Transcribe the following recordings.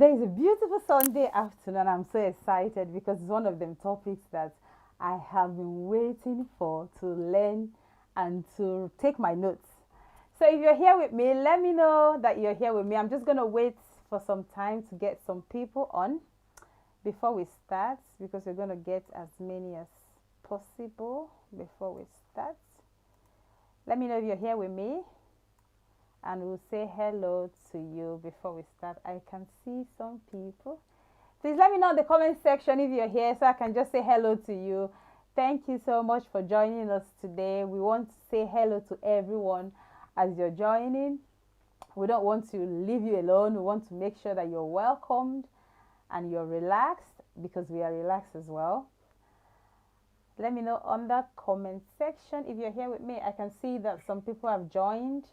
today is a beautiful Sunday afternoon. I'm so excited because it's one of them topics that I have been waiting for to learn and to take my notes. So if you're here with me, let me know that you're here with me. I'm just going to wait for some time to get some people on before we start because we're going to get as many as possible before we start. Let me know if you're here with me and we'll say hello to you before we start. I can see some people. Please let me know in the comment section if you're here so I can just say hello to you. Thank you so much for joining us today. We want to say hello to everyone as you're joining. We don't want to leave you alone. We want to make sure that you're welcomed and you're relaxed because we are relaxed as well. Let me know on the comment section if you're here with me. I can see that some people have joined.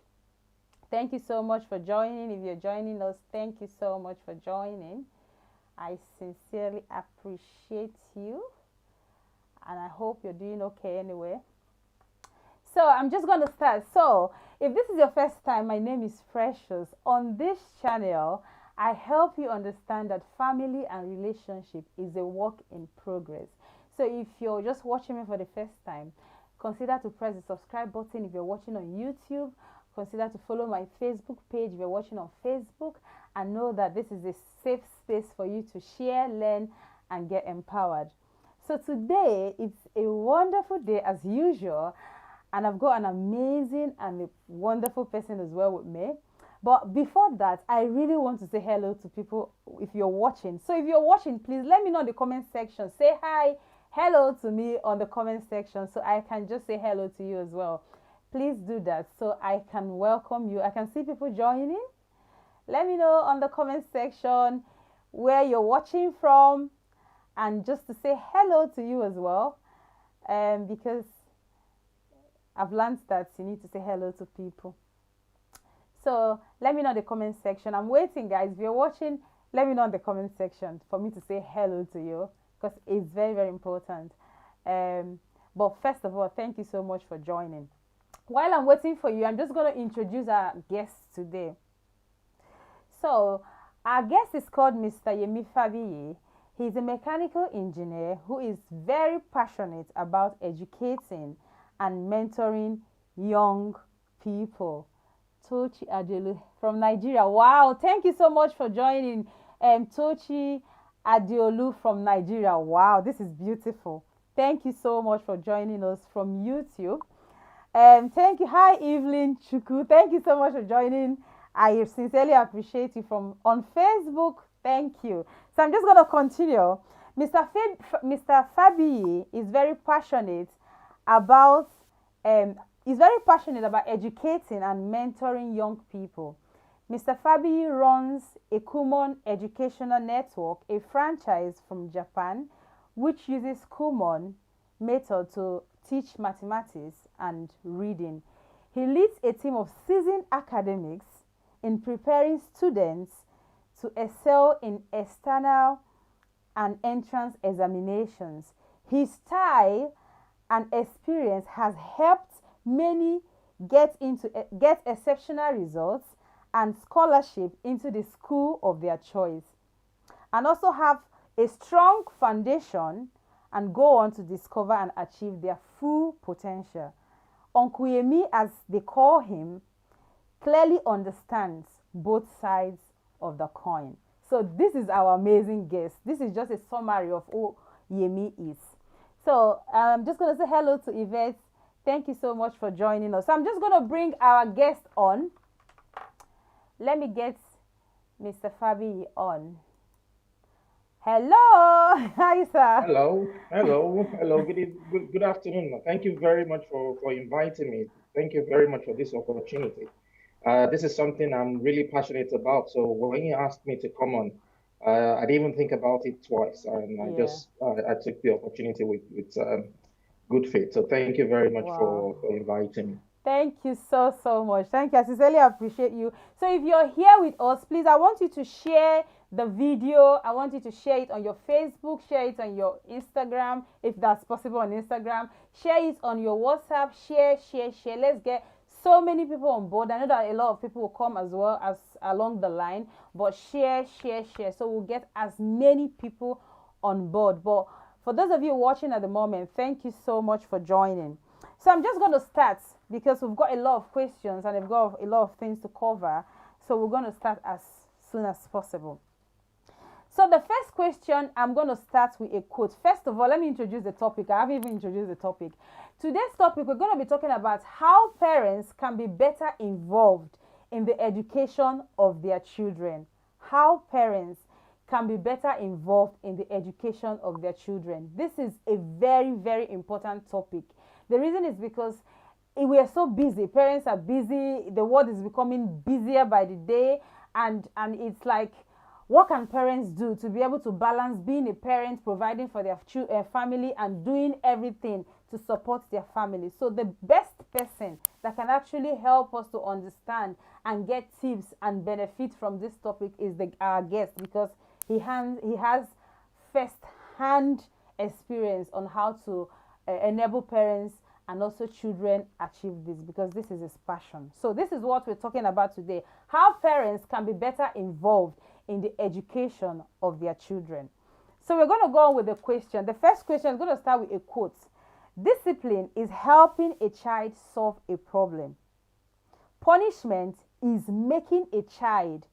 Thank you so much for joining. If you're joining us, thank you so much for joining. I sincerely appreciate you and I hope you're doing okay anyway. So I'm just going to start. So if this is your first time, my name is Precious. On this channel, I help you understand that family and relationship is a work in progress. So if you're just watching me for the first time, consider to press the subscribe button if you're watching on YouTube. Consider to follow my Facebook page if you're watching on Facebook, and know that this is a safe space for you to share, learn, and get empowered. So today, it's a wonderful day as usual, and I've got an amazing and a wonderful person as well with me. But before that, I really want to say hello to people if you're watching. So if you're watching, please let me know in the comment section. Say hi, hello to me on the comment section so I can just say hello to you as well. Please do that so I can welcome you. I can see people joining. Let me know on the comment section where you're watching from and just to say hello to you as well, because I've learned that you need to say hello to people. So let me know in the comment section. I'm waiting, guys. If you're watching, let me know in the comment section for me to say hello to you because it's very, very important. But first of all, thank you so much for joining. While I'm waiting for you, I'm just going to introduce our guest today. So, our guest is called Mr. Fabiyi. He's a mechanical engineer who is very passionate about educating and mentoring young people. Tochi Adiolu from Nigeria. Wow, thank you so much for joining. Tochi Adiolu from Nigeria. Wow, this is beautiful. Thank you so much for joining us from YouTube. Thank you. Hi, Evelyn Chuku. Thank you so much for joining. I sincerely appreciate you from on Facebook. Thank you. So I'm just going to continue. Mr. Fabiyi is very passionate about educating and mentoring young people. Mr. Fabiyi runs a Kumon Educational Network, a franchise from Japan, which uses Kumon method to teach mathematics and reading. He leads a team of seasoned academics in preparing students to excel in external and entrance examinations. His style and experience has helped many get exceptional results and scholarship into the school of their choice, and also have a strong foundation and go on to discover and achieve their full potential. Uncle Yemi, as they call him, clearly understands both sides of the coin. So this is our amazing guest. This is just a summary of who Yemi is. So I'm just going to say hello to Yvette. Thank you so much for joining us. So I'm just going to bring our guest on. Let me get Mr. Fabiyi on. Hello. Hi, sir. Hello. Good afternoon. Thank you very much for inviting me. Thank you very much for this opportunity. This is something I'm really passionate about. So when you asked me to come on, I didn't even think about it twice, and I took the opportunity with good faith. So thank you very much for inviting me. Thank you so much. Thank you. I sincerely appreciate you. So if you're here with us, please, I want you to share the video. I want you to share it on your Facebook, share it on your Instagram, if that's possible on Instagram. Share it on your WhatsApp. Share. Let's get so many people on board. I know that a lot of people will come as well along the line, but share, so we'll get as many people on board. But for those of you watching at the moment, thank you so much for joining. So I'm just going to start because we've got a lot of questions and we've got a lot of things to cover. So we're going to start as soon as possible. So the first question, I'm going to start with a quote. First of all, let me introduce the topic. I haven't even introduced the topic. Today's topic, we're going to be talking about how parents can be better involved in the education of their children. How parents can be better involved in the education of their children. This is a very, very important topic. The reason is because we are so busy. Parents are busy. The world is becoming busier by the day. And it's like, what can parents do to be able to balance being a parent, providing for their family, and doing everything to support their family? So the best person that can actually help us to understand and get tips and benefit from this topic is our guest, because he has first-hand experience on how to enable parents and also children achieve this, because this is his passion. So this is what we're talking about today: how parents can be better involved in the education of their children. So we're going to go on with the question. The first question is going to start with a quote. Discipline is helping a child solve a problem. Punishment is making a child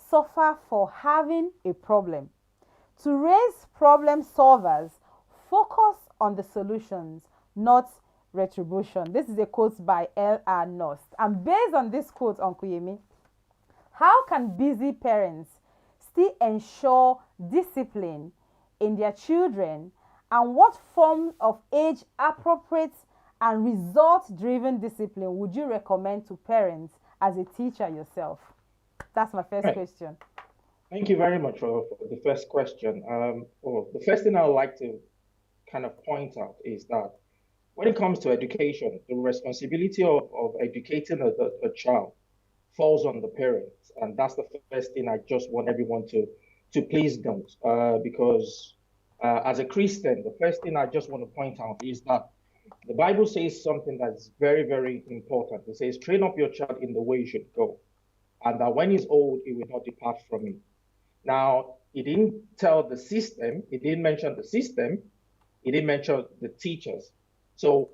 suffer for having a problem. To raise problem solvers, focus on the solutions, not retribution. This is a quote by L.R. Nost. And based on this quote, Uncle Yemi, how can busy parents still ensure discipline in their children, and what form of age appropriate and result driven discipline would you recommend to parents as a teacher yourself? That's my first question. Thank you very much for the first question. The first thing I would like to kind of point out is that when it comes to education, the responsibility of educating a child falls on the parents, and that's the first thing I just want everyone to please note. Because as a Christian, the first thing I just want to point out is that the Bible says something that's very, very important. It says, "Train up your child in the way he should go, and that when he's old, he will not depart from it." Now, it didn't tell the system. It didn't mention the system. It didn't mention the teachers. So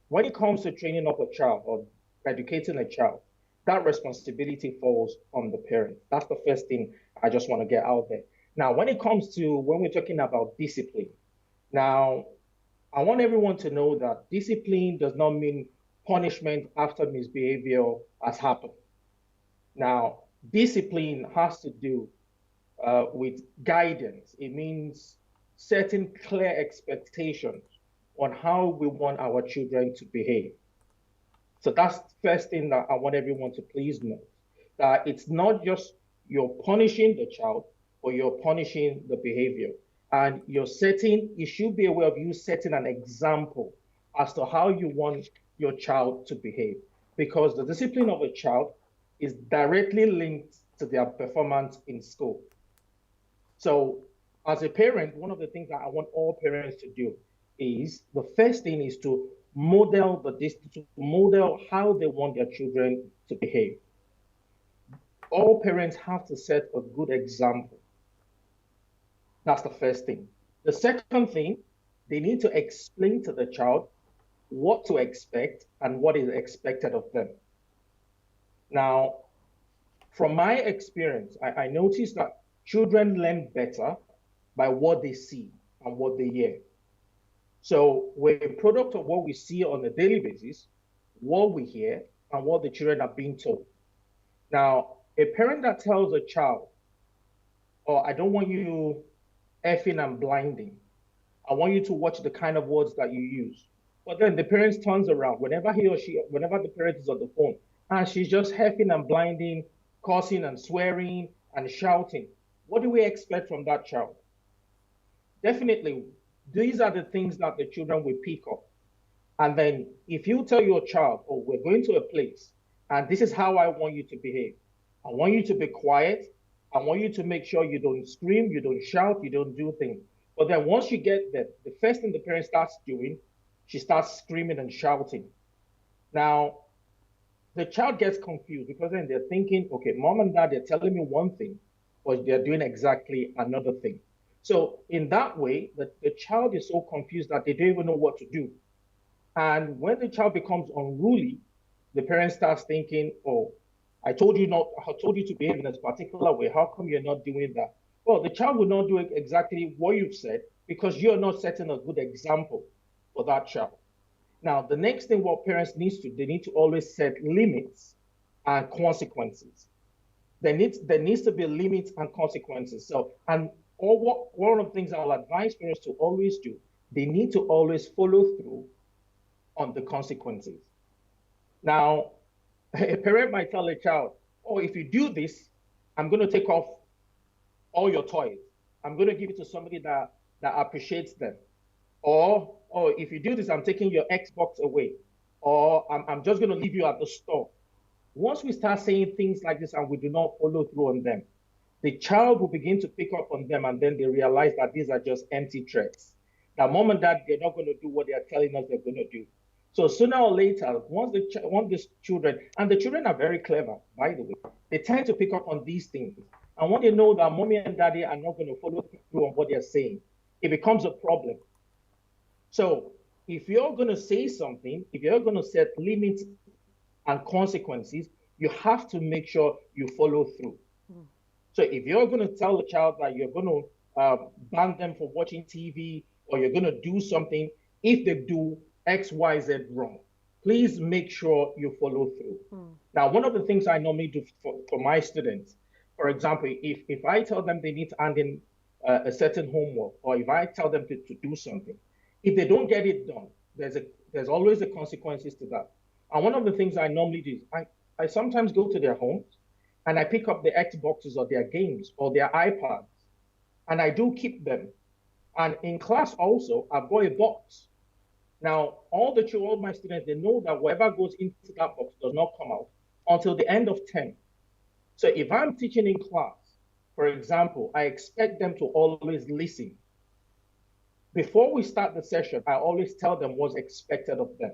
when it comes to training up a child or educating a child, that responsibility falls on the parent. That's the first thing I just want to get out there. Now, when it comes to when we're talking about discipline, now I want everyone to know that discipline does not mean punishment after misbehavior has happened. Now, discipline has to do with guidance. It means setting clear expectations on how we want our children to behave. So that's the first thing that I want everyone to please know, that it's not just you're punishing the child, but you're punishing the behavior. And you should be aware of you setting an example as to how you want your child to behave, because the discipline of a child is directly linked to their performance in school. So as a parent, one of the things that I want all parents to do is, the first thing is to model how they want their children to behave. All parents have to set a good example. That's the first thing. The second thing, they need to explain to the child what to expect and what is expected of them. Now, from my experience, I noticed that children learn better by what they see and what they hear. So we're a product of what we see on a daily basis, what we hear, and what the children are being told. Now, a parent that tells a child, "Oh, I don't want you effing and blinding. I want you to watch the kind of words that you use." But then the parent turns around whenever the parent is on the phone, and she's just effing and blinding, cursing and swearing and shouting. What do we expect from that child? Definitely, these are the things that the children will pick up. And then if you tell your child, "Oh, we're going to a place, and this is how I want you to behave. I want you to be quiet. I want you to make sure you don't scream, you don't shout, you don't do things." But then once you get there, the first thing the parent starts doing, she starts screaming and shouting. Now, the child gets confused because then they're thinking, okay, mom and dad, they're telling me one thing, but they're doing exactly another thing. So in that way, the child is so confused that they don't even know what to do. And when the child becomes unruly, the parent starts thinking, oh, I told you to behave in a particular way. How come you're not doing that? Well, the child will not do exactly what you've said because you're not setting a good example for that child. Now, the next thing what parents they need to always set limits and consequences. There needs to be limits and consequences. So, and one of the things I'll advise parents to always do, they need to always follow through on the consequences. Now, a parent might tell a child, oh, if you do this, I'm going to take off all your toys. I'm going to give it to somebody that appreciates them. Or, oh, if you do this, I'm taking your Xbox away. Or I'm just going to leave you at the store. Once we start saying things like this and we do not follow through on them, the child will begin to pick up on them and then they realize that these are just empty threats. That mom and dad, they're not going to do what they're telling us they're going to do. So sooner or later, once the children, and the children are very clever, by the way, they tend to pick up on these things. And when they know that mommy and daddy are not going to follow through on what they're saying, it becomes a problem. So if you're going to say something, if you're going to set limits and consequences, you have to make sure you follow through. Mm. So if you're going to tell a child that you're going to ban them from watching TV or you're going to do something, if they do X, Y, Z wrong, please make sure you follow through. Mm. Now, one of the things I normally do for my students, for example, if I tell them they need to hand in a certain homework, or if I tell them to do something, if they don't get it done, there's always the consequences to that. And one of the things I normally do is I sometimes go to their homes and I pick up the Xboxes or their games or their iPads, and I do keep them. And in class also, I've got a box. Now, all my students, they know that whatever goes into that box does not come out until the end of term. So if I'm teaching in class, for example, I expect them to always listen. Before we start the session, I always tell them what's expected of them.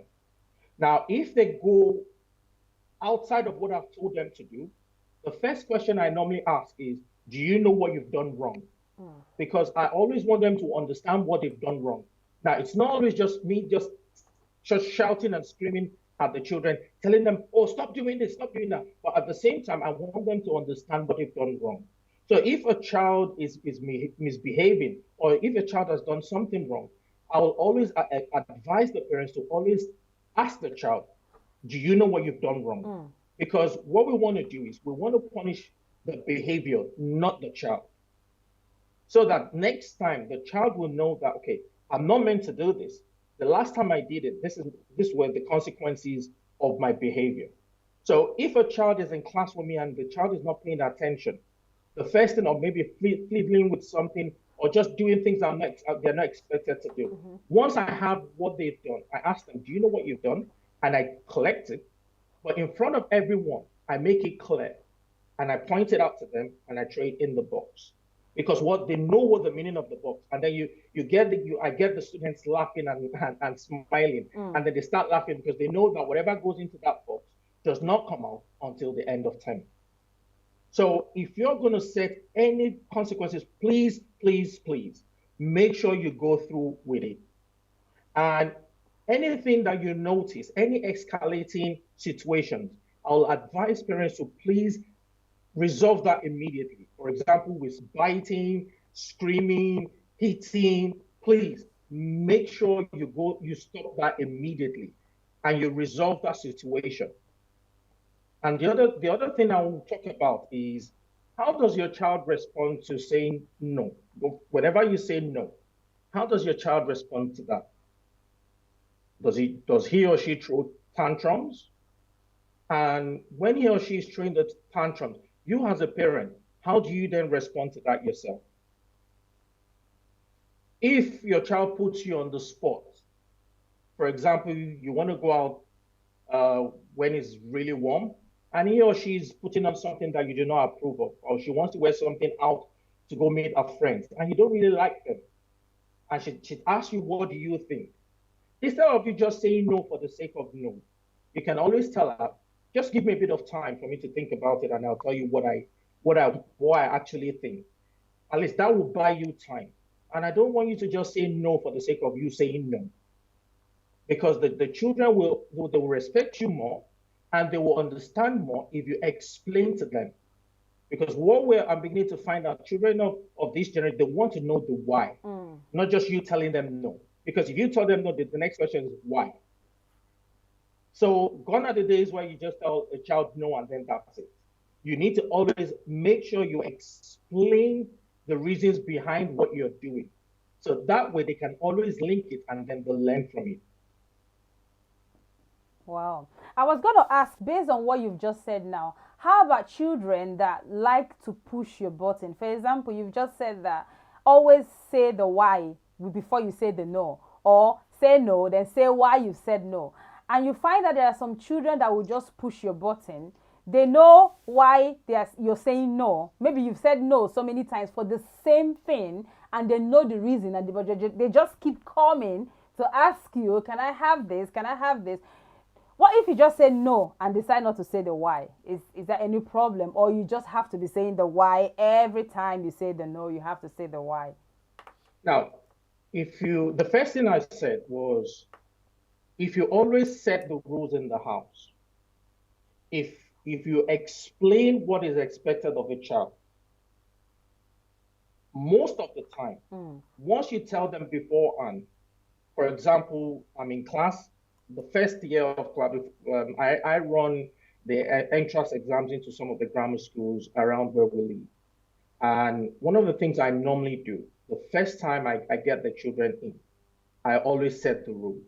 Now, if they go outside of what I've told them to do, the first question I normally ask is, do you know what you've done wrong? Because I always want them to understand what they've done wrong. Now, it's not always just me just shouting and screaming at the children, telling them, oh, stop doing this, stop doing that. But at the same time, I want them to understand what they've done wrong. So if a child is misbehaving, or if a child has done something wrong, I will always advise the parents to always ask the child, do you know what you've done wrong? Mm. Because what we want to do is we want to punish the behavior, not the child. So that next time the child will know that, okay, I'm not meant to do this. The last time I did it, this were the consequences of my behavior. So if a child is in class with me and the child is not paying attention, the first thing, or maybe fiddling with something, or just doing things they're not expected to do. Mm-hmm. Once I have what they've done, I ask them, do you know what you've done? And I collect it. But in front of everyone, I make it clear. And I point it out to them and I throw it in the box. Because they know what the meaning of the box. And then I get the students laughing and smiling. Mm. And then they start laughing because they know that whatever goes into that box does not come out until the end of term. So if you're going to set any consequences, please, please, please, make sure you go through with it. And anything that you notice, any escalating situations, I'll advise parents to please resolve that immediately. For example, with biting, screaming, hitting, please make sure you stop that immediately and you resolve that situation. And the other thing I will talk about is, how does your child respond to saying no? Whenever you say no, how does your child respond to that? Does he or she throw tantrums? And when he or she is throwing the tantrums, you as a parent, how do you then respond to that yourself? If your child puts you on the spot, for example, you want to go out when it's really warm, and he or she is putting on something that you do not approve of, or she wants to wear something out to go meet her friends, and you don't really like them, and she asks you, what do you think? Instead of you just saying no for the sake of no, you can always tell her, Just give me a bit of time for me to think about it, and I'll tell you what I actually think. At least that will buy you time. And I don't want you to just say no for the sake of you saying no, because the children they will respect you more, and they will understand more if you explain to them. Because I'm beginning to find out, children of this generation, they want to know the why, not just you telling them no. Because if you tell them no, the next question is why. So gone are the days where you just tell a child no and then that's it. You need to always make sure you explain the reasons behind what you're doing. So that way they can always link it and then they'll learn from it. Wow. I was going to ask, based on what you've just said now, how about children that like to push your button? For example, you've just said that always say the why before you say the no, or say no, then say why you said no. And you find that there are some children that will just push your button. They know why you're saying no. Maybe you've said no so many times for the same thing, and they know the reason, and they just keep coming to ask you, can I have this? Can I have this? What if you just say no and decide not to say the why? Is there any problem? Or you just have to be saying the why every time you say the no, you have to say the why? Now, the first thing I said was, if you always set the rules in the house, if you explain what is expected of a child, most of the time, once you tell them beforehand, for example, I'm in class, the first year of class, I run the entrance exams into some of the grammar schools around where we live. And one of the things I normally do, the first time I get the children in, I always set the rules.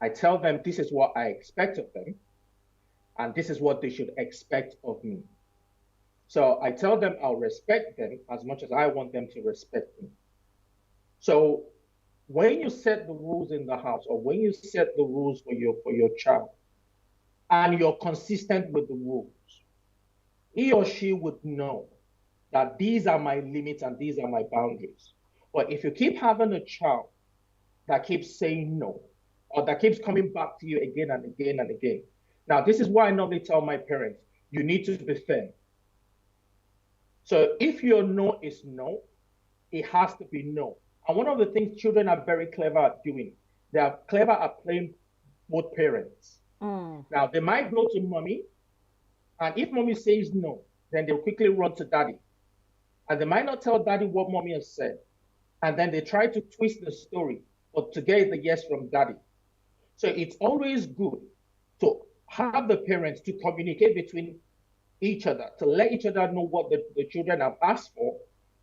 I tell them this is what I expect of them, and this is what they should expect of me. So I tell them I'll respect them as much as I want them to respect me. So when you set the rules in the house, or when you set the rules for your child, and you're consistent with the rules, he or she would know that these are my limits and these are my boundaries. But if you keep having a child that keeps saying no, or that keeps coming back to you again and again and again. Now, this is why I normally tell my parents, you need to be firm. So if your no is no, it has to be no. And one of the things children are very clever at doing, they are clever at playing both parents. Now, they might go to mommy, and if mommy says no, then they'll quickly run to daddy. And they might not tell daddy what mommy has said. And then they try to twist the story, but to get the yes from daddy. So it's always good to have the parents to communicate between each other, to let each other know what the children have asked for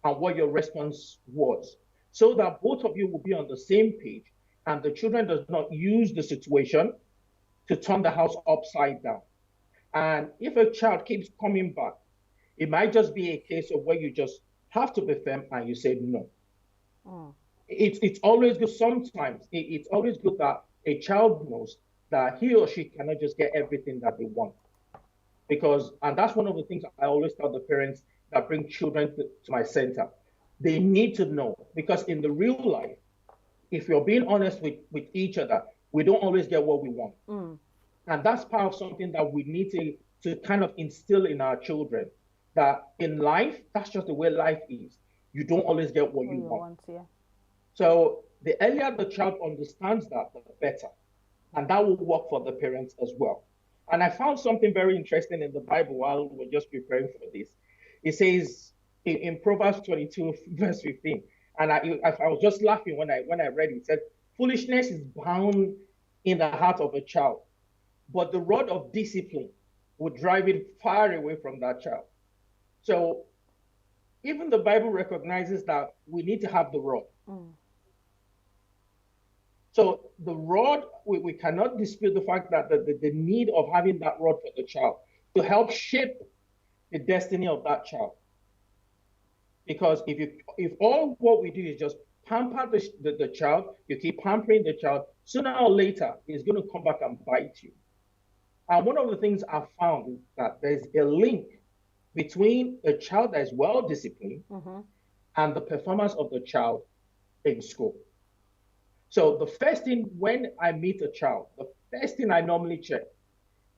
and what your response was, so that both of you will be on the same page and the children does not use the situation to turn the house upside down. And if a child keeps coming back, it might just be a case of where you just have to be firm and you say no. It's always good. Sometimes it's always good that a child knows that he or she cannot just get everything that they want. And that's one of the things I always tell the parents that bring children to my center. They need to know, because in the real life, if you're being honest with each other, we don't always get what we want. And that's part of something that we need to kind of instill in our children, that in life, that's just the way life is. You don't always get what you want. Yeah. So the earlier the child understands that, the better. And that will work for the parents as well. And I found something very interesting in the Bible while we were just preparing for this. It says in Proverbs 22, verse 15, and I was just laughing when I read it. It said, foolishness is bound in the heart of a child, but the rod of discipline would drive it far away from that child. So even the Bible recognizes that we need to have the rod. So the rod, we cannot dispute the fact that the need of having that rod for the child to help shape the destiny of that child. Because if all what we do is just pamper the child, you keep pampering the child, sooner or later, it's going to come back and bite you. And one of the things I've found is that there's a link between a child that is well disciplined and the performance of the child in school. So the first thing when I meet a child, the first thing I normally check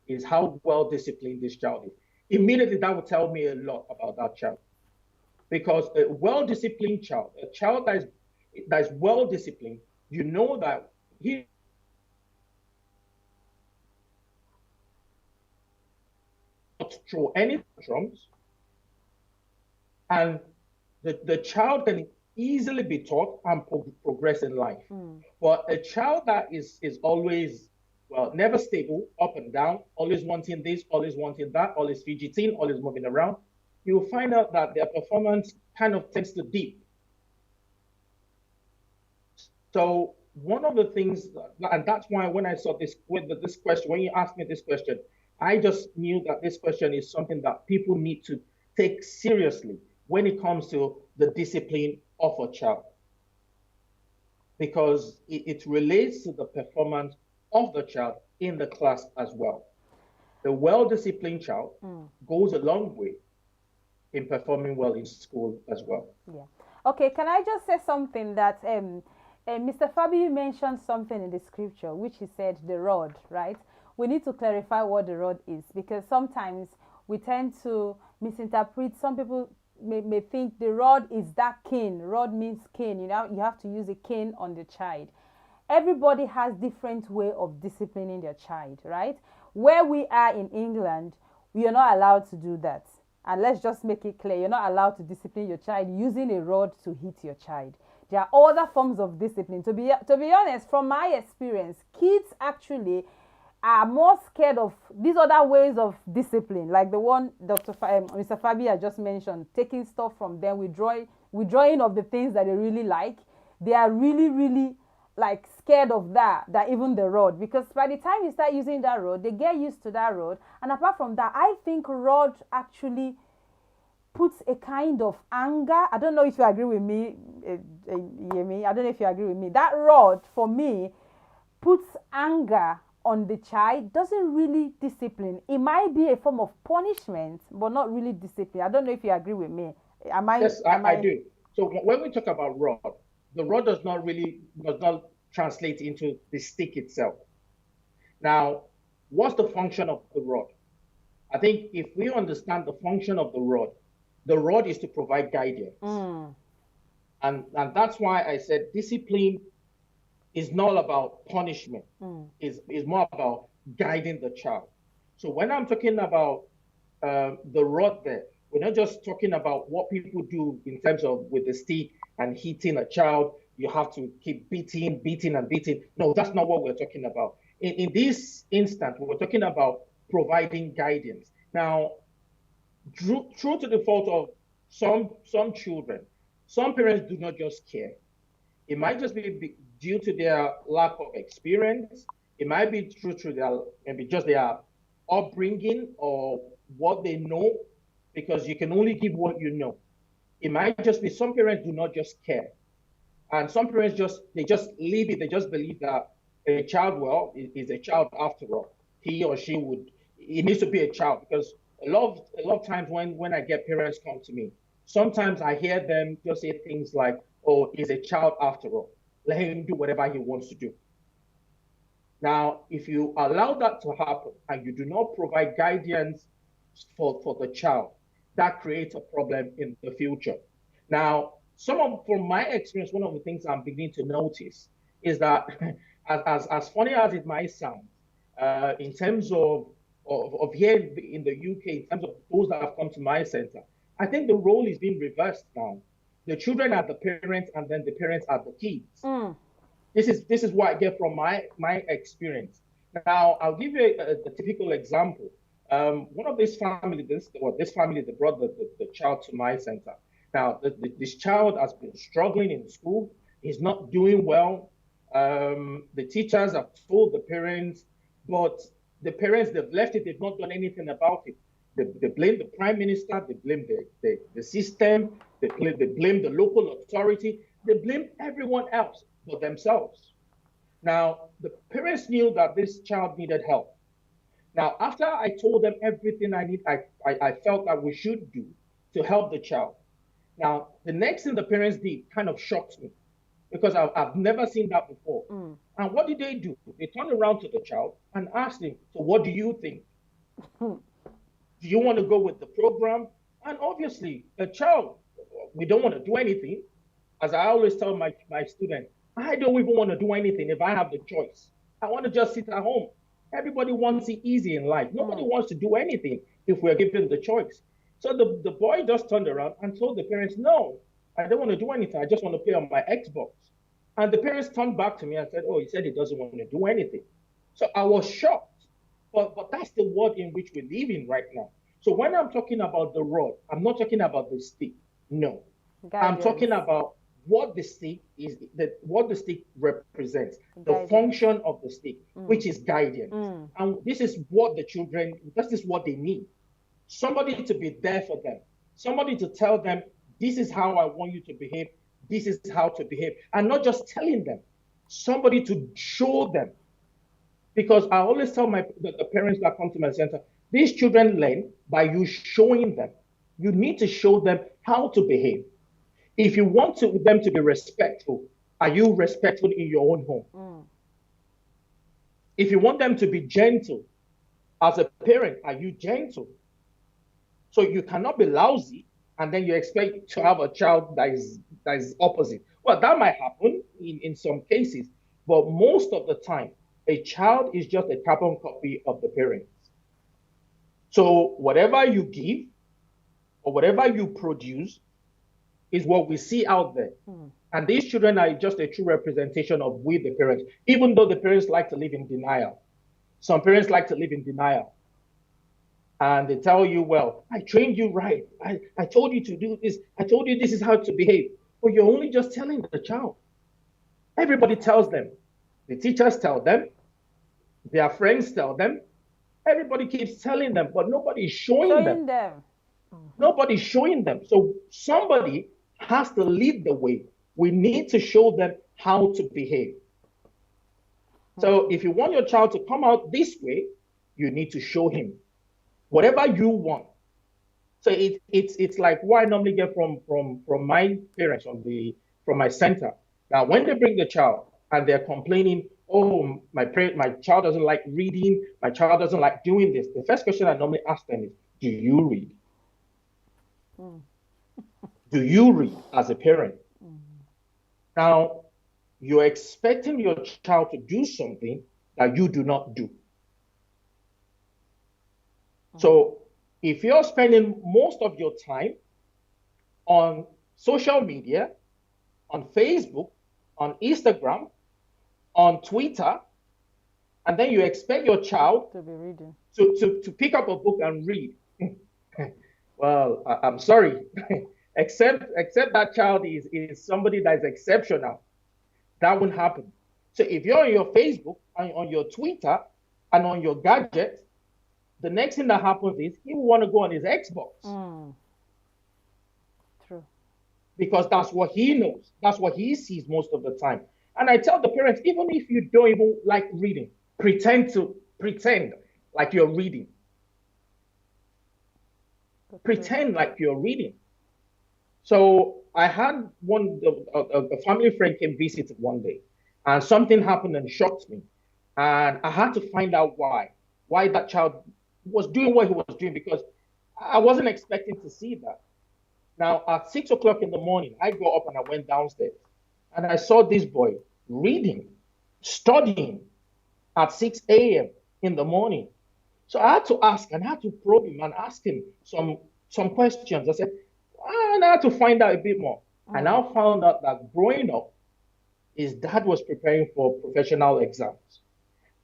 is how well disciplined this child is. Immediately, that will tell me a lot about that child. Because a well disciplined child, a child that is well disciplined, you know that he not throw any tantrums, and the child can easily be taught and progress in life. But a child that is always, well, never stable, up and down, always wanting this, always wanting that, always fidgeting, always moving around, you'll find out that their performance kind of tends to dip. So one of the things, and that's why when I saw this with this question, when you asked me this question, I just knew that this question is something that people need to take seriously when it comes to the discipline of a child, because it relates to the performance of the child in the class as well. The well-disciplined child goes a long way in performing well in school as well. Yeah. Okay, can I just say something that Mr. Fabiyi mentioned something in the scripture, which he said the rod, right? We need to clarify what the rod is, because sometimes we tend to misinterpret. Some people may think the rod is that cane. Rod means cane. You know, you have to use a cane on the child. Everybody has different way of disciplining their child, right? Where we are in England, we are not allowed to do that. And let's just make it clear, you're not allowed to discipline your child using a rod to hit your child. There are other forms of discipline. To be honest, from my experience, kids actually are more scared of these other ways of discipline, like the one Mr. Fabiyi just mentioned, taking stuff from them, withdrawing of the things that they really like. They are really, really like scared of that even the rod, because by the time you start using that rod, they get used to that rod. And apart from that, I think rod actually puts a kind of anger. I don't know if you agree with me, Yemi. I don't know if you agree with me. That rod for me puts anger on the child, doesn't really discipline. It might be a form of punishment, but not really discipline. I don't know if you agree with me. Yes, I do. So when we talk about rod, the rod does not translate into the stick itself. Now, what's the function of the rod? I think if we understand the function of the rod is to provide guidance. And that's why I said discipline is not about punishment. Is more about guiding the child. So when I'm talking about the rod there, we're not just talking about what people do in terms of with the stick and hitting a child. You have to keep beating and beating. No, that's not what we're talking about. In this instance, we're talking about providing guidance. Now, true to the fault of some children, some parents do not just care. It might just be due to their lack of experience. It might be true to their maybe just their upbringing or what they know, because you can only give what you know. It might just be some parents do not just care, and some parents just leave it. They just believe that a child, well, is a child after all. He or she it needs to be a child, because a lot of times when I get parents come to me, sometimes I hear them just say things like, "Oh, he's a child after all. Let him do whatever he wants to do." Now, if you allow that to happen and you do not provide guidance for the child, that creates a problem in the future. Now, from my experience, one of the things I'm beginning to notice is that, as funny as it might sound, in terms of here in the UK, in terms of those that have come to my center, I think the role is being reversed now. The children are the parents, and then the parents are the kids. This is what I get from my experience. Now, I'll give you a typical example. One of this family that brought the child to my center. Now, this child has been struggling in school. He's not doing well. The teachers have told the parents, but the parents, they've left it. They've not done anything about it. They blame the prime minister. They blame the system. They blame the local authority. They blame everyone else but themselves. Now, the parents knew that this child needed help. Now, after I told them everything I felt that we should do to help the child. Now, the next thing the parents did kind of shocked me, because I've never seen that before. And what did they do? They turned around to the child and asked him, "So what do you think?" Do you want to go with the program? And obviously, a child, we don't want to do anything. As I always tell my students, I don't even want to do anything if I have the choice. I want to just sit at home. Everybody wants it easy in life. Nobody wants to do anything if we're given the choice. So the boy just turned around and told the parents, no, I don't want to do anything. I just want to play on my Xbox. And the parents turned back to me and said, oh, he said he doesn't want to do anything. So I was shocked. But that's the world in which we live in right now. So when I'm talking about the rod, I'm not talking about the stick. No. I'm Guidance. talking about what the stick is, what the stick represents, the Guidance. function of the stick, which is guidance. And this is what the children, this is what they need. Somebody to be there for them, somebody to tell them, this is how I want you to behave, this is how to behave, and not just telling them, somebody to show them. Because I always tell the parents that come to my center, these children learn by you showing them. You need to show them how to behave. If you want them to be respectful, are you respectful in your own home? If you want them to be gentle, as a parent, are you gentle? So you cannot be lousy and then you expect to have a child that is opposite. Well, that might happen in some cases, but most of the time, a child is just a carbon copy of the parents. So whatever you give or whatever you produce is what we see out there. And these children are just a true representation of we, the parents, even though the parents like to live in denial. Some parents like to live in denial. And they tell you, well, I trained you right. I told you to do this. I told you this is how to behave. But you're only just telling the child. Everybody tells them. The teachers tell them. Their friends tell them. Everybody keeps telling them, but nobody is showing them. Nobody's showing them. So somebody has to lead the way. We need to show them how to behave. So if you want your child to come out this way, you need to show him whatever you want. So it's like what I normally get from my parents from my center. Now, when they bring the child and they're complaining, oh, my child doesn't like reading, my child doesn't like doing this. The first question I normally ask them is, do you read? Do you read as a parent? Now, you're expecting your child to do something that you do not do. So if you're spending most of your time on social media, on Facebook, on Instagram, on Twitter, and then you expect your child to be reading, to pick up a book and read, well, I'm sorry, except that child is somebody that is exceptional. That won't happen. So if you're on your Facebook, on your Twitter, and on your gadget, the next thing that happens is he will want to go on his Xbox. True. Because that's what he knows. That's what he sees most of the time. And I tell the parents, even if you don't even like reading, pretend like you're reading. Pretend like you're reading. So I had a family friend came visit one day, and something happened and shocked me. And I had to find out why that child was doing what he was doing, because I wasn't expecting to see that. Now, at 6 o'clock in the morning, I got up and I went downstairs and I saw this boy reading, studying at 6 a.m. in the morning. So I had to ask and I had to probe him and ask him some questions. I said, and I had to find out a bit more. I now found out that growing up, his dad was preparing for professional exams.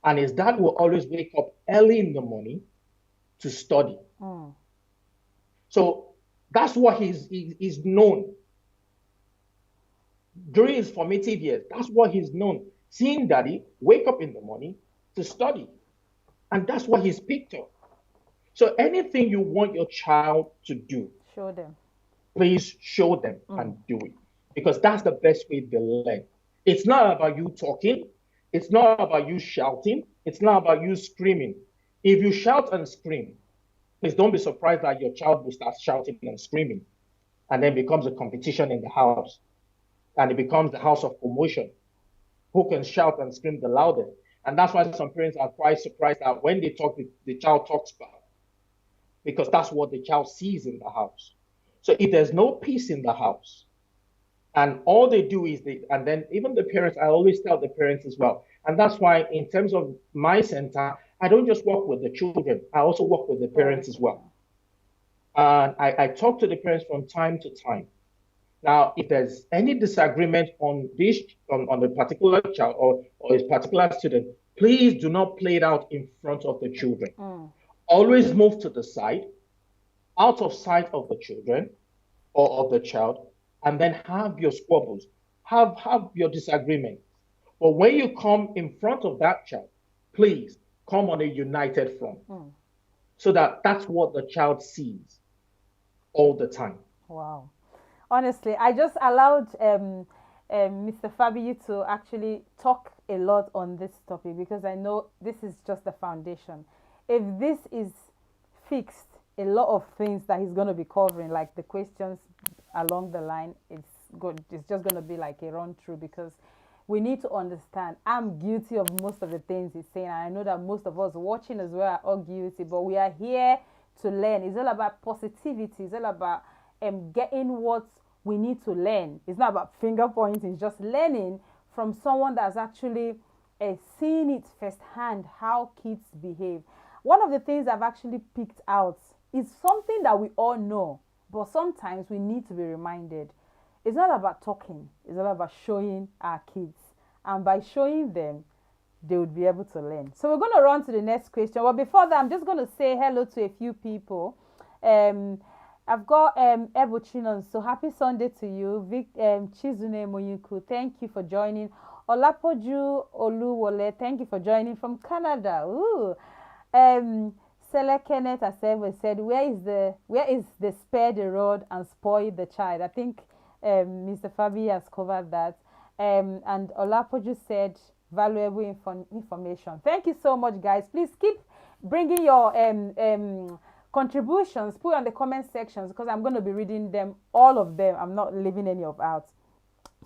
And his dad will always wake up early in the morning to study. So that's what he's known. During his formative years, that's what he's known. Seeing daddy wake up in the morning to study. And that's what he's picked up. So anything you want your child to do, show them. Please show them and do it. Because that's the best way they learn. It's not about you talking. It's not about you shouting. It's not about you screaming. If you shout and scream, please don't be surprised that your child will start shouting and screaming. And then becomes a competition in the house. And it becomes the house of promotion. Who can shout and scream the loudest? And that's why some parents are quite surprised that when they talk, the child talks back. because that's what the child sees in the house. So if there's no peace in the house, and all they do is and then even the parents, I always tell the parents as well. And that's why, in terms of my center, I don't just work with the children, I also work with the parents as well. And I talk to the parents from time to time. Now, if there's any disagreement on this, on a particular child or a particular student, please do not play it out in front of the children. Always move to the side, out of sight of the children or of the child, and then have your squabbles, have your disagreement. But when you come in front of that child, please come on a united front, so that's what the child sees all the time. Wow. Honestly, I just allowed Mr. Fabiyi to actually talk a lot on this topic because I know this is just the foundation. If this is fixed, a lot of things that he's going to be covering, like the questions along the line, it's just going to be like a run through, because we need to understand. I'm guilty of most of the things he's saying, and I know that most of us watching as well are all guilty, but we are here to learn. It's all about positivity. It's all about getting what we need to learn. It's not about finger pointing. It's just learning from someone that's actually seen it firsthand, how kids behave. One of the things I've actually picked out is something that we all know, but sometimes we need to be reminded. It's not about talking. It's all about showing our kids. And by showing them, they would be able to learn. So we're going to run to the next question. But before that, I'm just going to say hello to a few people. I've got Ebo Chinon. So happy Sunday to you. Chizune Moyuku, thank you for joining. Olapoju Oluwole, thank you for joining from Canada. Ooh. Sele Kenneth Asewe said, where is the spare the rod and spoil the child? I think Mr. Fabi has covered that. And Olapoju said, valuable information. Thank you so much, guys. Please keep bringing your contributions. Put on the comment sections, because I'm going to be reading them, all of them. I'm not leaving any of out.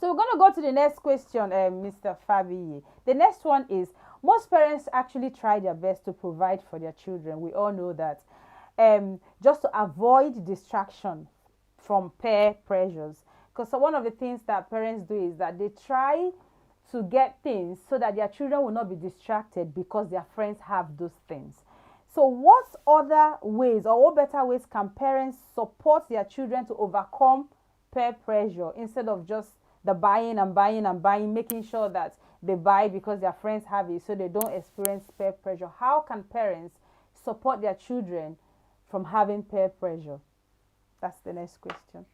So we're going to go to the next question, Mr. Fabiyi. The next one is, most parents actually try their best to provide for their children. We all know that. Just to avoid distraction from peer pressures. Because one of the things that parents do is that they try to get things so that their children will not be distracted because their friends have those things. So what other ways, or what better ways can parents support their children to overcome peer pressure, instead of just the buying and buying and buying, making sure that they buy because their friends have it so they don't experience peer pressure? How can parents support their children from having peer pressure? That's the next question.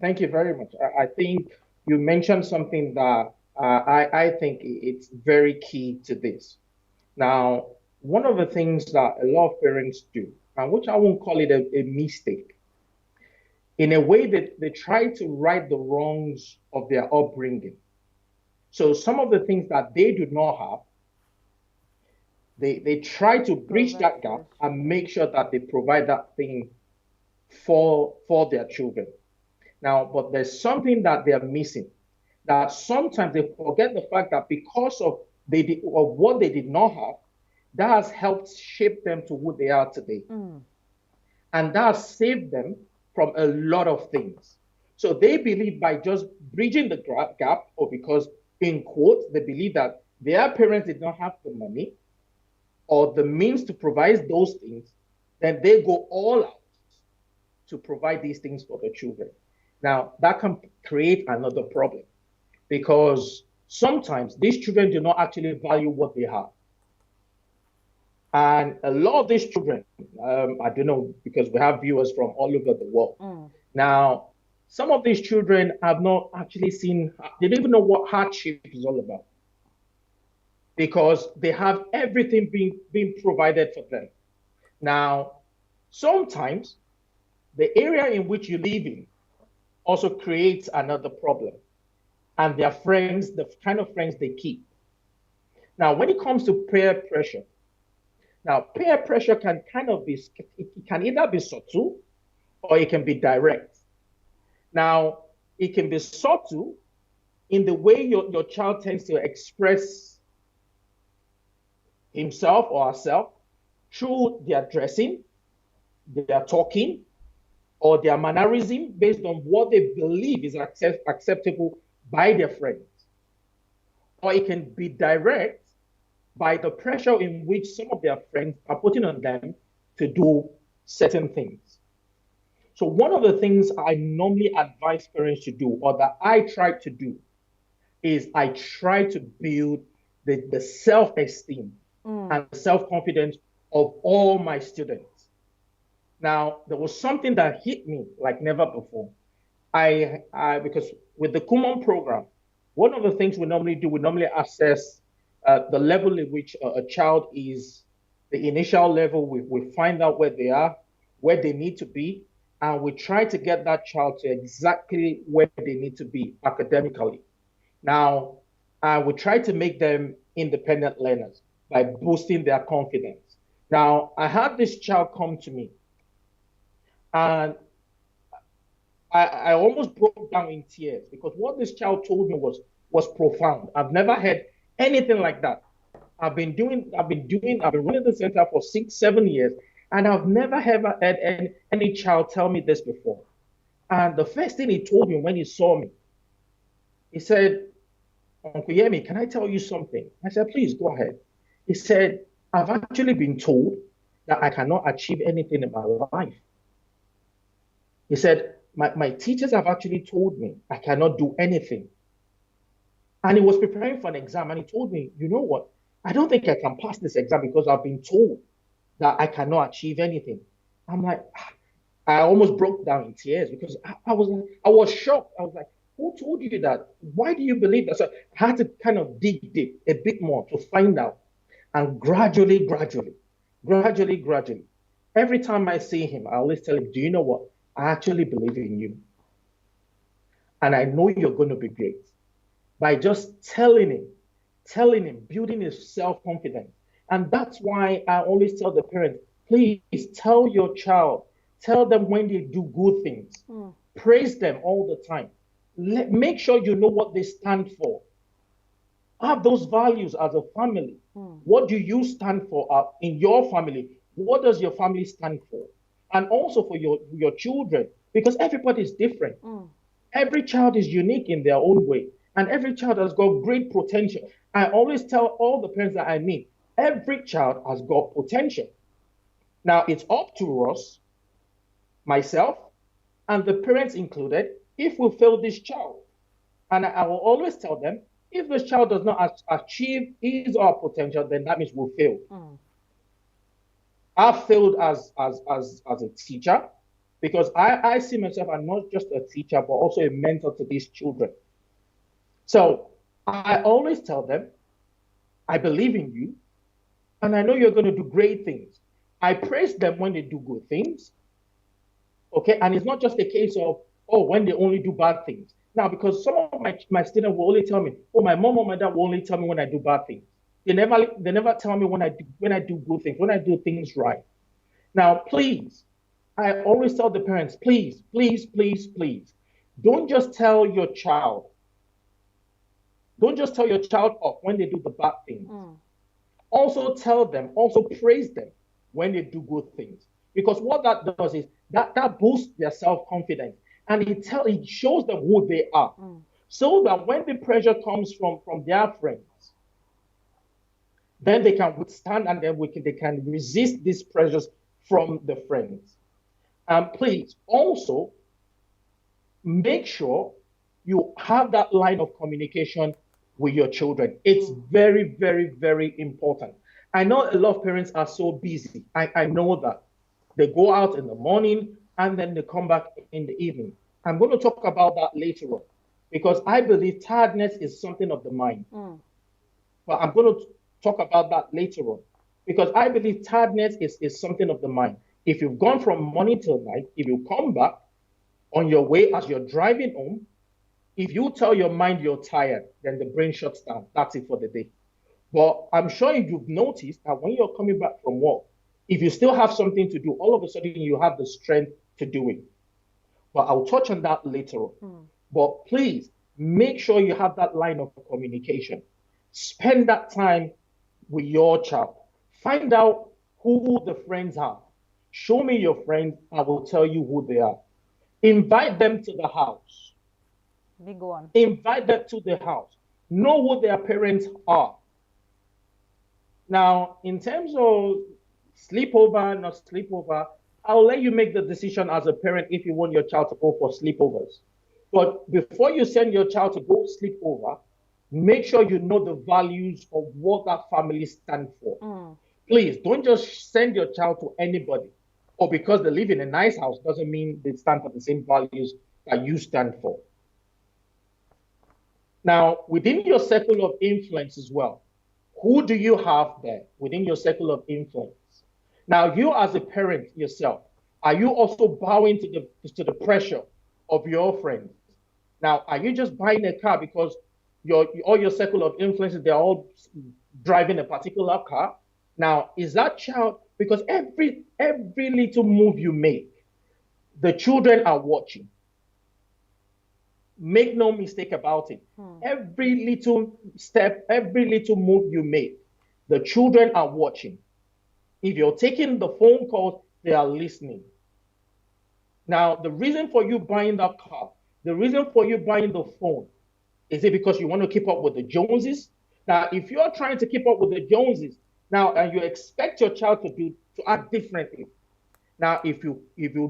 Thank you very much. I think you mentioned something that I think it's very key to this. Now, one of the things that a lot of parents do, and which I won't call it a mistake, in a way that they try to right the wrongs of their upbringing. So some of the things that they do not have, they try to bridge that gap and make sure that they provide that thing for their children. Now, but there's something that they are missing, that sometimes they forget the fact that because of what they did not have, that has helped shape them to who they are today. And that has saved them from a lot of things. So they believe by just bridging the gap, or because, in quotes, they believe that their parents did not have the money or the means to provide those things, then they go all out to provide these things for the children. Now, that can create another problem, because sometimes these children do not actually value what they have. And a lot of these children, I don't know, because we have viewers from all over the world. Now, some of these children have not actually seen, they don't even know what hardship is all about, because they have everything being provided for them. Now, sometimes the area in which you live in also creates another problem, and their friends, the kind of friends they keep. Now, when it comes to peer pressure, now peer pressure can it can either be subtle or it can be direct. Now, it can be subtle in the way your child tends to express himself or herself through their dressing, their talking or their mannerism based on what they believe is acceptable by their friends. Or it can be direct by the pressure in which some of their friends are putting on them to do certain things. So one of the things I normally advise parents to do, or that I try to do, is I try to build the self-esteem and self-confidence of all my students. Now, there was something that hit me like never before. Because with the Kumon program, one of the things we normally do, we normally assess the level in which a child is, the initial level. We find out where they are, where they need to be, and we try to get that child to exactly where they need to be academically. Now, we try to make them independent learners by boosting their confidence. Now, I had this child come to me, and I almost broke down in tears because what this child told me was profound. I've never heard anything like that. I've been running the center for 6, 7 years, and I've never ever had any child tell me this before. And the first thing he told me when he saw me, he said, Uncle Yemi, can I tell you something? I said, please go ahead. He said, I've actually been told that I cannot achieve anything in my life. He said, my teachers have actually told me I cannot do anything. And he was preparing for an exam, and he told me, you know what? I don't think I can pass this exam because I've been told that I cannot achieve anything. I'm like, I almost broke down in tears because I was shocked. I was like, who told you that? Why do you believe that? So I had to kind of dig deep a bit more to find out. And gradually, every time I see him, I always tell him, do you know what? I actually believe in you. And I know you're going to be great. By just telling him, building his self-confidence. And that's why I always tell the parents, please tell your child, tell them when they do good things. Praise them all the time. Make sure you know what they stand for. Have those values as a family. What do you stand for in your family? What does your family stand for? And also for your children, because everybody is different. Every child is unique in their own way, and every child has got great potential. I always tell all the parents that I meet, every child has got potential. Now, it's up to us, myself, and the parents included, if we fail this child. And I will always tell them, if this child does not achieve his or her potential, then that means we'll fail. I've failed as a teacher because I see myself as not just a teacher, but also a mentor to these children. So I always tell them, I believe in you, and I know you're going to do great things. I praise them when they do good things. Okay, and it's not just a case of, oh, when they only do bad things. Now, because some of my students will only tell me, oh, my mom or my dad will only tell me when I do bad things. They never tell me when I do good things, when I do things right. Now, please, I always tell the parents, please, don't just tell your child. Don't just tell your child off when they do the bad things. Also praise them when they do good things. Because what that does is that boosts their self-confidence, and it shows them who they are. So that when the pressure comes from their friends, then they can withstand, and then they can resist these pressures from the friends. And please also make sure you have that line of communication with your children. It's very, very, very important. I know a lot of parents are so busy. I know that. They go out in the morning and then they come back in the evening. I'm going to talk about that later on because I believe tiredness is something of the mind. But I'm going to talk about that later on because I believe tiredness is something of the mind. If you've gone from morning till night, if you come back on your way as you're driving home, if you tell your mind you're tired, then the brain shuts down. That's it for the day. But I'm sure you've noticed that when you're coming back from work, if you still have something to do, all of a sudden you have the strength to do it. But I'll touch on that later on. But please make sure you have that line of communication. Spend that time with your child. Find out who the friends are. Show me your friends, I will tell you who they are. Invite them to the house. Big one. Invite them to the house. Know who their parents are. Now, in terms of sleepover, not sleepover, I'll let you make the decision as a parent if you want your child to go for sleepovers. But before you send your child to go sleepover, make sure you know the values of what that family stands for. Please don't just send your child to anybody. Or because they live in a nice house doesn't mean they stand for the same values that you stand for. Now, within your circle of influence as well, who do you have there within your circle of influence? Now, you as a parent yourself, are you also bowing to the pressure of your friends? Now, are you just buying a car because all your circle of influences, they're all driving a particular car? Now, is that child, because every little move you make, the children are watching. Make no mistake about it. Every little step, every little move you make, the children are watching. If you're taking the phone calls, they are listening. Now, the reason for you buying that car, the reason for you buying the phone, is it because you want to keep up with the Joneses? Now, if you're trying to keep up with the Joneses, now, and you expect your child to act differently. Now, if you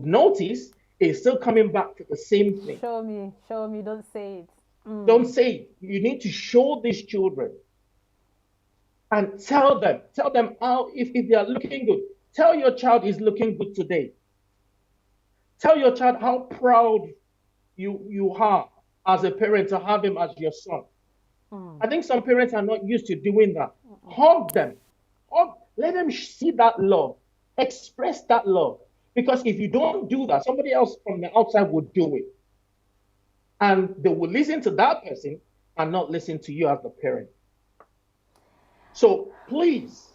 notice, it's still coming back to the same thing. Show me, don't say it. Don't say it. You need to show these children and tell them how, if they are looking good, tell your child is looking good today. Tell your child how proud you are as a parent to have him as your son. I think some parents are not used to doing that. Hug them. Let them see that love. Express that love. Because if you don't do that, somebody else from the outside will do it. And they will listen to that person and not listen to you as the parent. So please,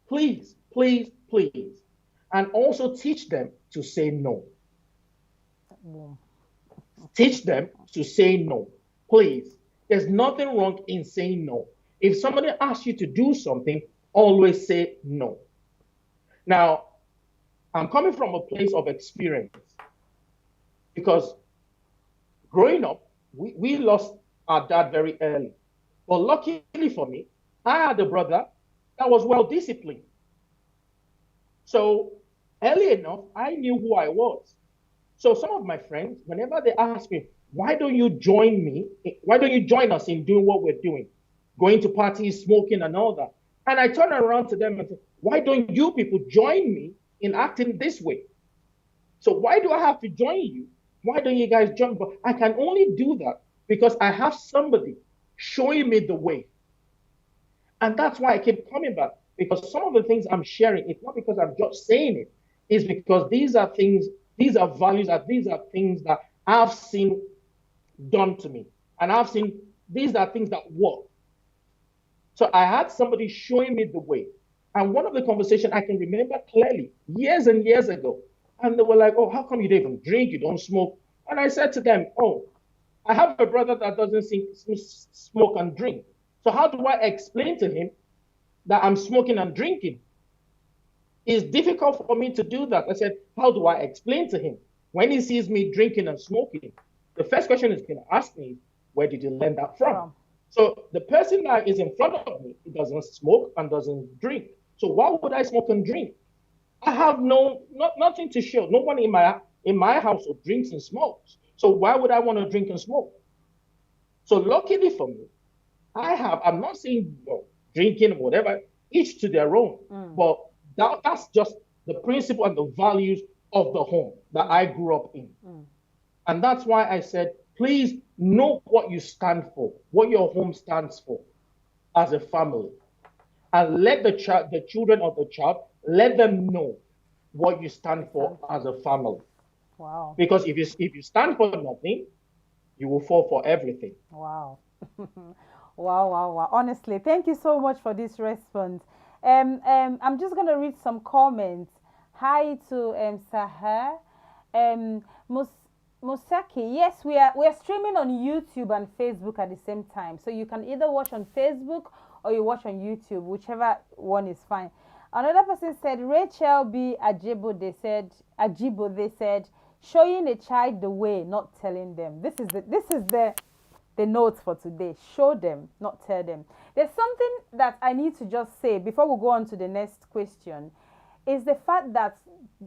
please, please, please, and also teach them to say no. Teach them to say no. Please. There's nothing wrong in saying no. If somebody asks you to do something, always say no. Now, I'm coming from a place of experience because growing up, we lost our dad very early. But luckily for me, I had a brother that was well disciplined. So early enough, I knew who I was. So some of my friends, whenever they ask me, why don't you join me? Why don't you join us in doing what we're doing? Going to parties, smoking and all that. And I turn around to them and say, why don't you people join me in acting this way? So why do I have to join you? Why don't you guys join? But I can only do that because I have somebody showing me the way. And that's why I keep coming back. Because some of the things I'm sharing, it's not because I'm just saying it. It's because these are things, these are values, and these are things that I've seen done to me. And I've seen these are things that work. So I had somebody showing me the way. And one of the conversations I can remember clearly, years and years ago. And they were like, oh, how come you don't even drink? You don't smoke? And I said to them, oh, I have a brother that doesn't smoke and drink. So how do I explain to him that I'm smoking and drinking? It's difficult for me to do that. I said, how do I explain to him? When he sees me drinking and smoking, the first question he's going to ask me, where did you learn that from? So the person that is in front of me, he doesn't smoke and doesn't drink. So why would I smoke and drink? I have nothing to show. No one in my household drinks and smokes. So why would I want to drink and smoke? So luckily for me, I'm not saying drinking, whatever, each to their own. But that's just the principle and the values of the home that I grew up in. And that's why I said, please know what you stand for, what your home stands for as a family. And let the children of the child, let them know what you stand for as a family. Wow. Because if you stand for nothing, you will fall for everything. Wow. Wow. Honestly, thank you so much for this response. I'm just gonna read some comments. Hi to Sahar. Musaki, yes, we are streaming on YouTube and Facebook at the same time. So you can either watch on Facebook or you watch on YouTube, whichever one is fine. Another person said, Rachel B. Ajibo, they said, showing a child the way, not telling them. This is the notes for today. Show them, not tell them. There's something that I need to just say before we go on to the next question, is the fact that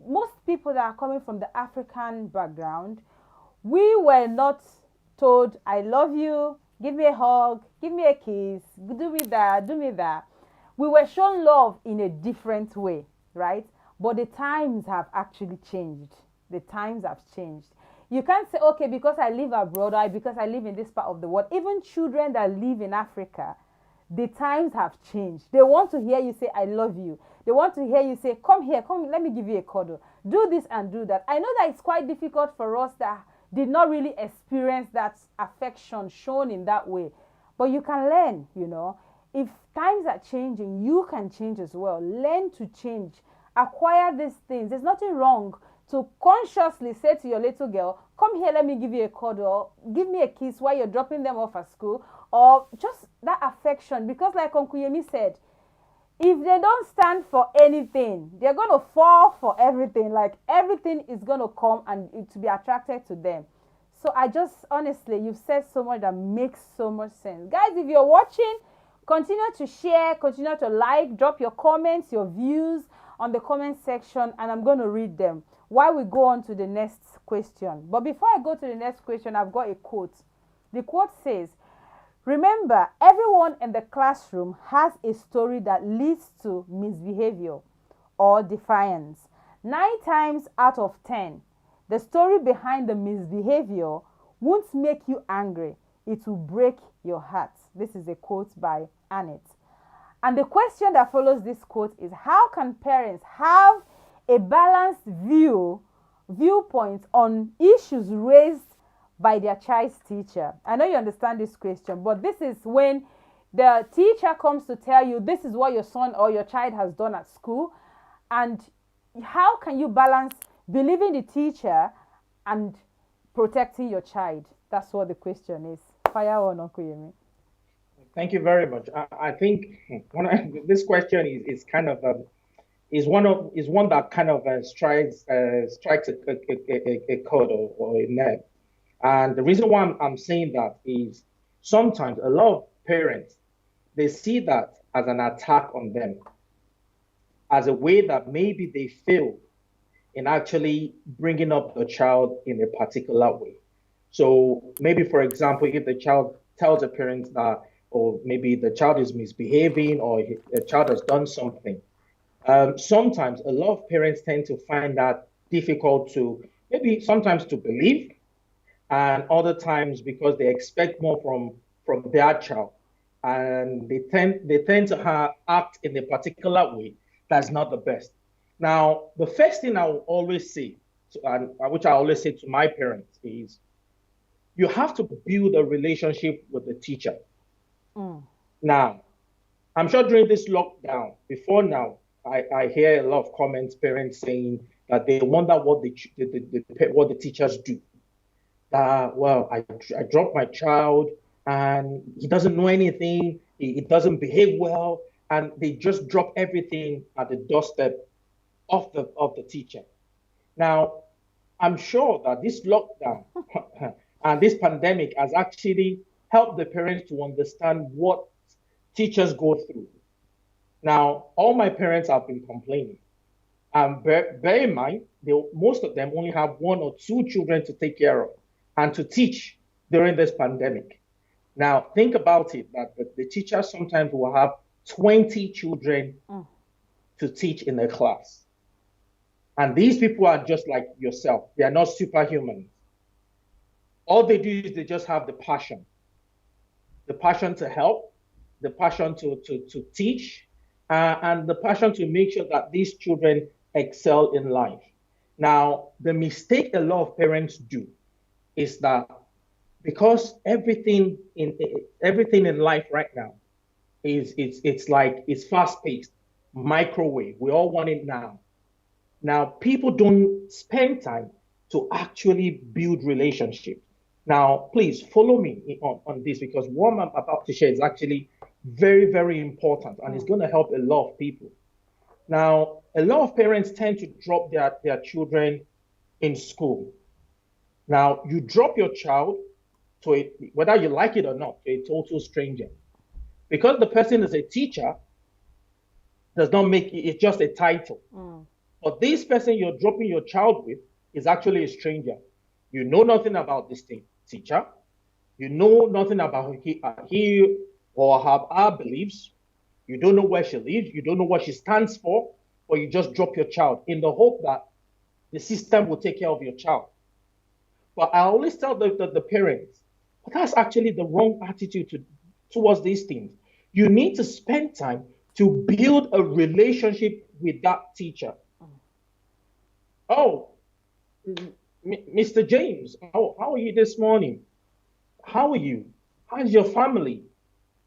most people that are coming from the African background, we were not told, I love you, give me a hug, give me a kiss, do me that, do me that. We were shown love in a different way, right? But the times have actually changed. The times have changed. You can't say, okay, because I live abroad or because I live in this part of the world. Even children that live in Africa, the times have changed. They want to hear you say, I love you. They want to hear you say, come here, come, let me give you a cuddle. Do this and do that. I know that it's quite difficult for us that did not really experience that affection shown in that way. But you can learn, you know. If times are changing, you can change as well. Learn to change. Acquire these things. There's nothing wrong to consciously say to your little girl, come here, let me give you a cuddle, give me a kiss while you're dropping them off at school, or just that affection. Because like Uncle Yemi said, if they don't stand for anything, they're going to fall for everything. Like everything is going to come and to be attracted to them. So I just, honestly, you've said so much that makes so much sense. Guys, if you're watching, continue to share, continue to like, drop your comments, your views on the comment section, and I'm going to read them while we go on to the next question. But before I go to the next question, I've got a quote. The quote says, remember, everyone in the classroom has a story that leads to misbehavior or defiance. 9 times out of 10, the story behind the misbehavior won't make you angry. It will break your heart. This is a quote by Annette. And the question that follows this quote is, how can parents have a balanced viewpoint on issues raised by their child's teacher? I know you understand this question, but this is when the teacher comes to tell you this is what your son or your child has done at school, and how can you balance believing the teacher and protecting your child? That's what the question is. Fire on, Uncle Yemi. Thank you very much. I think this question is kind of is one that kind of strikes a chord or a nerve. And the reason why I'm saying that is sometimes a lot of parents, they see that as an attack on them, as a way that maybe they fail in actually bringing up the child in a particular way. So maybe, for example, if the child tells a parent that, or maybe the child is misbehaving or the child has done something, sometimes a lot of parents tend to find that difficult to maybe sometimes to believe, and other times because they expect more from their child, and they tend to act in a particular way that's not the best. Now, the first thing I will always say, and which I always say to my parents, is you have to build a relationship with the teacher. Now, I'm sure during this lockdown, before now, I hear a lot of comments, parents saying that they wonder what the teachers do. Well, I dropped my child and he doesn't know anything, he doesn't behave well, and they just drop everything at the doorstep of the teacher. Now, I'm sure that this lockdown and this pandemic has actually helped the parents to understand what teachers go through. Now, all my parents have been complaining. And bear in mind, most of them only have 1 or 2 children to take care of and to teach during this pandemic. Now, think about it, that the teachers sometimes will have 20 children to teach in a class. And these people are just like yourself. They are not superhuman. All they do is they just have the passion to help, the passion to teach, and the passion to make sure that these children excel in life. Now, the mistake a lot of parents do is that because everything in life right now it's fast paced, microwave. We all want it now. Now, people don't spend time to actually build relationships. Now, please follow me on this, because what I'm about to share is actually very, very important, and it's going to help a lot of people. Now, a lot of parents tend to drop their children in school. Now, you drop your child to a, whether you like it or not, to a total stranger. Because the person is a teacher, does not make it, it's just a title. But this person you're dropping your child with is actually a stranger. You know nothing about this teacher. You know nothing about he or her beliefs. You don't know where she lives. You don't know what she stands for. Or you just drop your child in the hope that the system will take care of your child. But I always tell the parents, but that's actually the wrong attitude towards these things. You need to spend time to build a relationship with that teacher. Oh, Mr. James, how are you this morning? How are you? How's your family?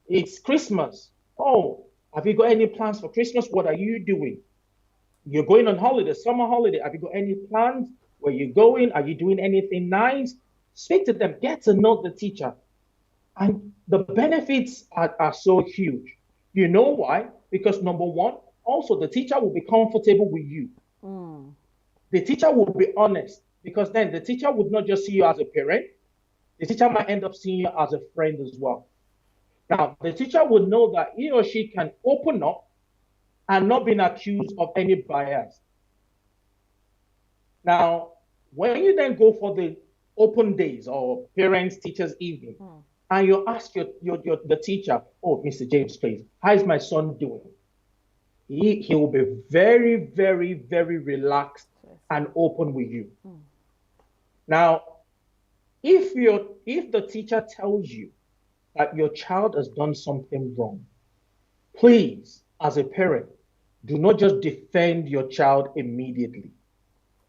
It's Christmas. Oh, have you got any plans for Christmas? What are you doing? You're going on holiday, summer holiday. Have you got any plans? Where you going? Are you doing anything nice? Speak to them. Get to know the teacher. And the benefits are so huge. You know why? Because number one, also the teacher will be comfortable with you. The teacher will be honest because then the teacher would not just see you as a parent, the teacher might end up seeing you as a friend as well. Now, the teacher will know that he or she can open up and not being accused of any bias. Now, when you then go for the open days or parents teachers evening, and you ask the teacher, oh, Mr. James, please, how is my son doing? He will be very, very, very relaxed and open with you. Now, if the teacher tells you that your child has done something wrong, please, as a parent, do not just defend your child immediately.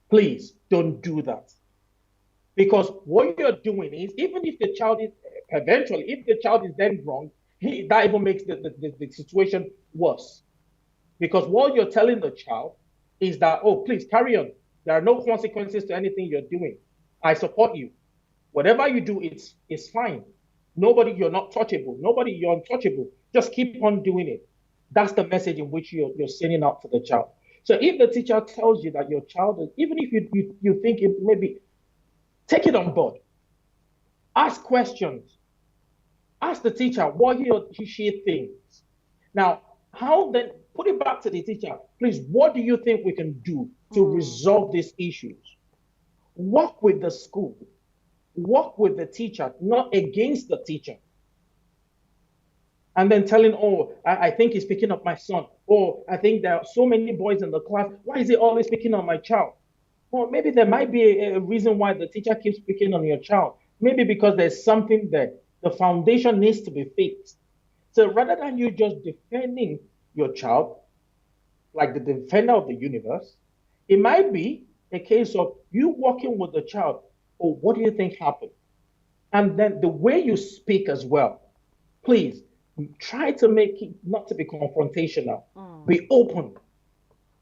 Please don't do that. Because what you're doing is, even if the child is, eventually, if the child is then wrong, that even makes the situation worse. Because what you're telling the child is that, oh, please carry on. There are no consequences to anything you're doing. I support you. Whatever you do, it's fine. Nobody, you're not touchable. Nobody, you're untouchable. Just keep on doing it. That's the message in which you're sending out to the child. So if the teacher tells you that your child is, even if you think it maybe, take it on board. Ask questions. Ask the teacher what he or she thinks. Now, how then put it back to the teacher. Please, what do you think we can do to resolve these issues? Work with the school. Work with the teacher, not against the teacher. And then telling, oh, I think he's picking up my son. Oh, I think there are so many boys in the class. Why is he always picking on my child? Well, maybe there might be a reason why the teacher keeps picking on your child. Maybe because there's something there. The foundation needs to be fixed. So rather than you just defending your child, like the defender of the universe, it might be a case of you working with the child. Oh, what do you think happened? And then the way you speak as well, please try to make it not to be confrontational. Be open.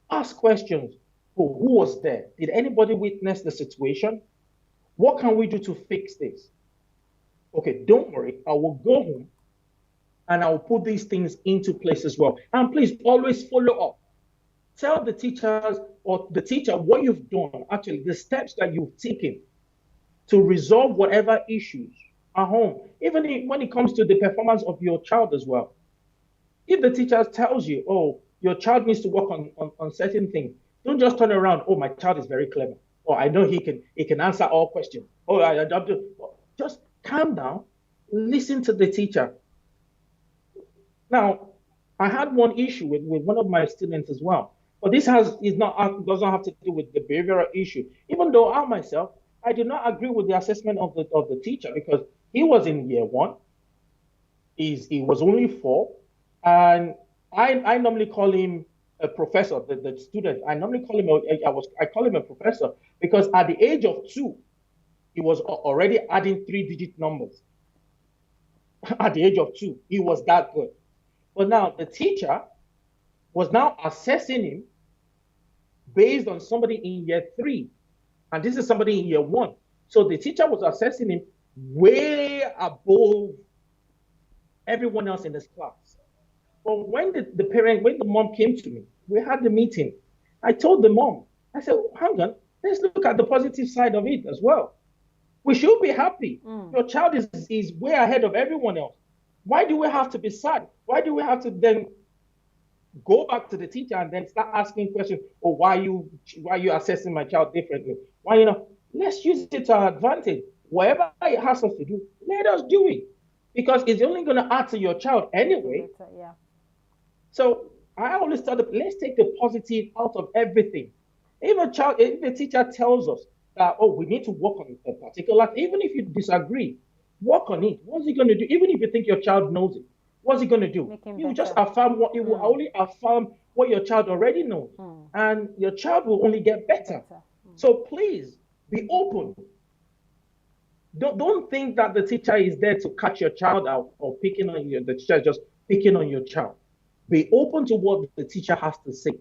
Ask questions. Oh, who was there? Did anybody witness the situation? What can we do to fix this? Okay, don't worry. I will go home and I will put these things into place as well. And please always follow up. Tell the teachers or the teacher what you've done, actually, the steps that you've taken to resolve whatever issues at home, even when it comes to the performance of your child as well. If the teacher tells you, oh, your child needs to work on certain things, don't just turn around, oh, my child is very clever. Oh, I know he can answer all questions. Oh, I don't do. Just calm down, listen to the teacher. Now, I had one issue with one of my students as well. But this is not doesn't have to do with the behavioral issue. Even though I myself, I did not agree with the assessment of the teacher because he was in year one, he was only four, and I normally call him a professor, the student. I normally call him I call him a professor because at the age of two, he was already adding three-digit numbers. At the age of two, he was that good. But now the teacher was now assessing him based on somebody in year three. And this is somebody in year one. So the teacher was assessing him way above everyone else in this class. But when the mom came to me we had the meeting. I told the mom, I said, hang on, let's look at the positive side of it as well. We should be happy. Your child is way ahead of everyone else. Why do we have to be sad? Why do we have to then go back to the teacher and then start asking questions? Oh, why you assessing my child differently? Why let's use it to our advantage. Whatever it has us to do, let us do it. Because it's only going to add to your child anyway. Yeah. So I always tell them, let's take the positive out of everything. If the teacher tells us that, oh, we need to work on a particular, even if you disagree, work on it. What's he going to do? Even if you think your child knows it, what's he going to do? You just affirm what it will only affirm what your child already knows, and your child will only get better. So please be open. Don't think that the teacher is there to catch your child out or picking on you. The teacher is just picking on your child. Be open to what the teacher has to say.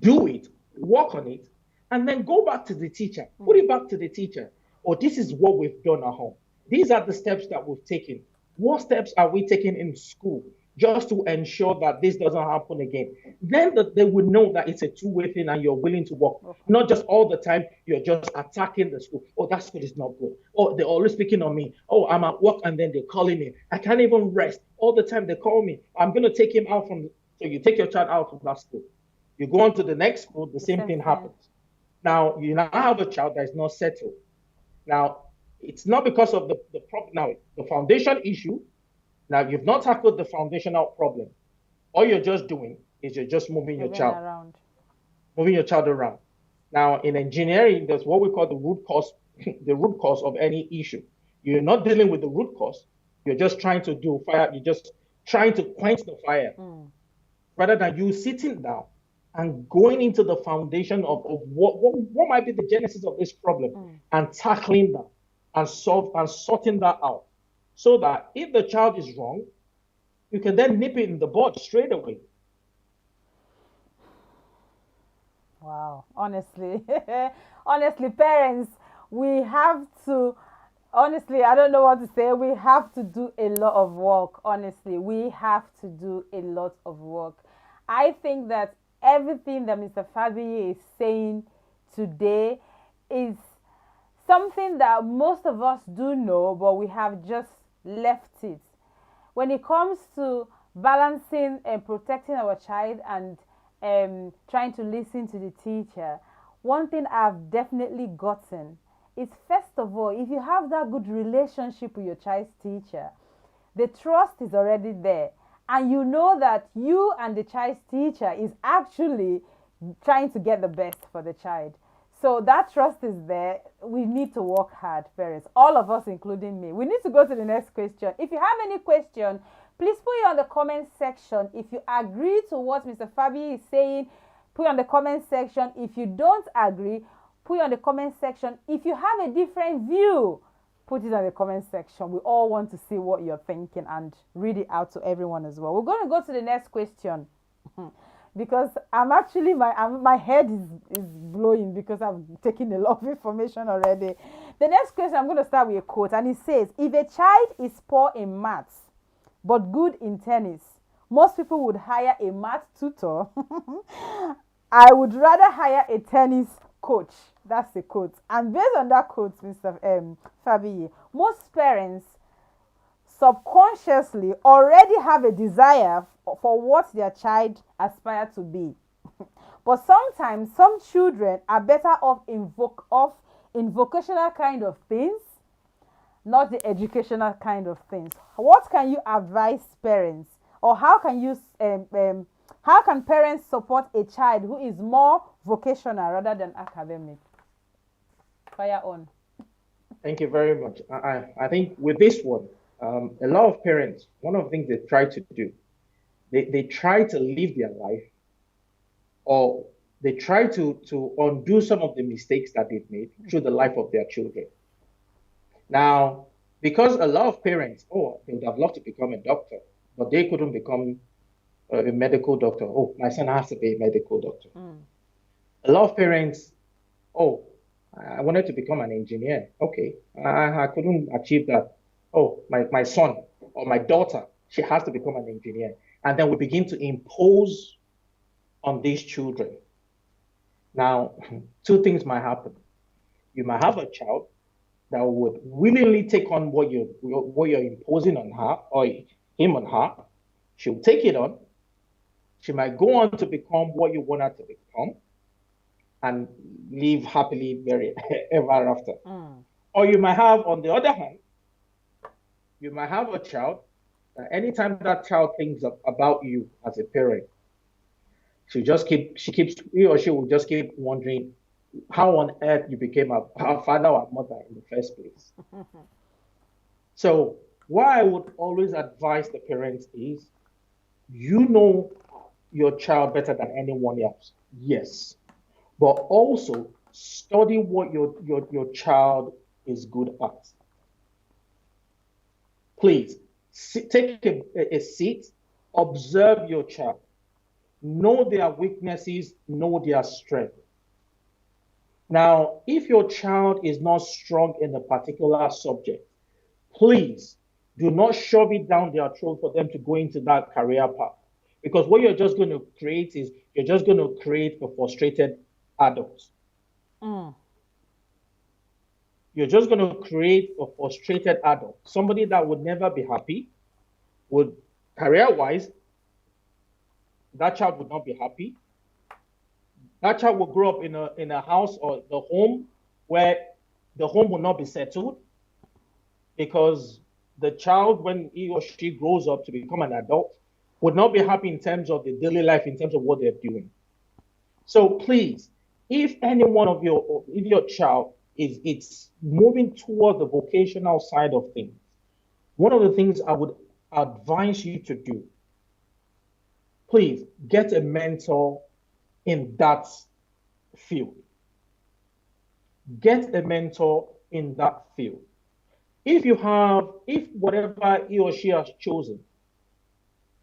Do it, work on it, and then go back to the teacher. Put it back to the teacher. Or this is what we've done at home. These are the steps that we've taken. What steps are we taking in school just to ensure that this doesn't happen again? Then they will know that it's a two-way thing and you're willing to work. Not just all the time you're just attacking the school. Oh, that school is not good. Oh, they're always picking on me. Oh, I'm at work and then they're calling me. I can't even rest. All the time they call me. I'm going to take him out from. So you take your child out from that school. You go on to the next school, the same thing happens. Now, you now have a child that is not settled. Now, it's not because of the problem. Now, the foundation issue, now you've not tackled the foundational problem. All you're just doing is you're just moving your child around. Moving your child around. Now, in engineering, there's what we call the root cause of any issue. You're not dealing with the root cause. You're just trying to do fire. You're just trying to quench the fire. Rather than you sitting down and going into the foundation of what might be the genesis of this problem and tackling that and sorting that out, so that if the child is wrong, you can then nip it in the bud straight away. Wow, honestly, honestly, parents, we have to. Honestly, I don't know what to say. We have to do a lot of work. Honestly, we have to do a lot of work. I think that everything that Mr. Fabiyi is saying today is something that most of us do know, but we have just left it. When it comes to balancing and protecting our child and trying to listen to the teacher, one thing I've definitely gotten is, first of all, if you have that good relationship with your child's teacher, the trust is already there. And you know that you and the child's teacher is actually trying to get the best for the child. So that trust is there. We need to work hard, parents. All of us, including me. We need to go to the next question. If you have any question, please put it on the comment section. If you agree to what Mr. Fabiyi is saying, put it on the comment section. If you don't agree, put it on the comment section. If you have a different view, put it in the comment section. We all want to see what you're thinking and read it out to everyone as well. We're going to go to the next question because I'm actually, my head is blowing because I've taken a lot of information already. The next question, I'm going to start with a quote, and it says, if a child is poor in maths but good in tennis, most people would hire a math tutor. I would rather hire a tennis coach. That's the quote. And based on that quote, Mr. Fabiyi, most parents subconsciously already have a desire for what their child aspires to be. But sometimes some children are better off in vocational kind of things, not the educational kind of things. What can you advise parents, or how can parents support a child who is more vocational rather than academic? Fire on. Thank you very much. I think with this one, a lot of parents, one of the things they try to do, they try to live their life, or they try to undo some of the mistakes that they've made through the life of their children. Now, because a lot of parents, they would have loved to become a doctor, but they couldn't become a medical doctor. Oh, my son has to be a medical doctor. A lot of parents, I wanted to become an engineer. Okay, I couldn't achieve that. Oh, my son or my daughter, she has to become an engineer. And then we begin to impose on these children. Now, two things might happen. You might have a child that would willingly take on what you're imposing on her or him on her. She'll take it on. She might go on to become what you want her to become and live happily ever after. Or you might have, on the other hand, you might have a child that anytime that child thinks about you as a parent, he or she will just keep wondering how on earth you became a father or a mother in the first place. So what I would always advise the parents is, you know your child better than anyone else, yes, but also study what your child is good at. Please take a seat, observe your child, know their weaknesses, know their strength. Now, if your child is not strong in a particular subject, please do not shove it down their throat for them to go into that career path. Because what you're just going to create is, you're just going to create a frustrated adult. You're just going to create a frustrated adult, somebody that would never be happy, would career-wise, that child would not be happy. That child will grow up in a house or the home where the home will not be settled, because the child, when he or she grows up to become an adult, would not be happy in terms of the daily life, in terms of what they're doing. So please, if any one of if your child it's moving toward the vocational side of things, one of the things I would advise you to do, please get a mentor in that field. Get a mentor in that field. If whatever he or she has chosen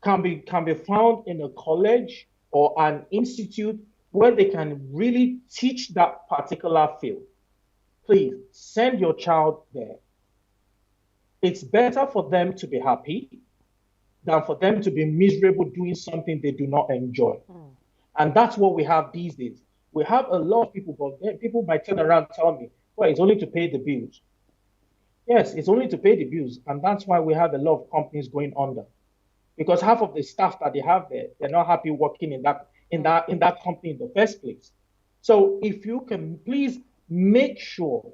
can be found in a college or an institute where they can really teach that particular field, please send your child there. It's better for them to be happy than for them to be miserable doing something they do not enjoy. And that's what we have these days. We have a lot of people, but then people might turn around and tell me, well, it's only to pay the bills. Yes, it's only to pay the bills. And that's why we have a lot of companies going under. Because half of the staff that they have there, they're not happy working in that company in the first place. So if you can please make sure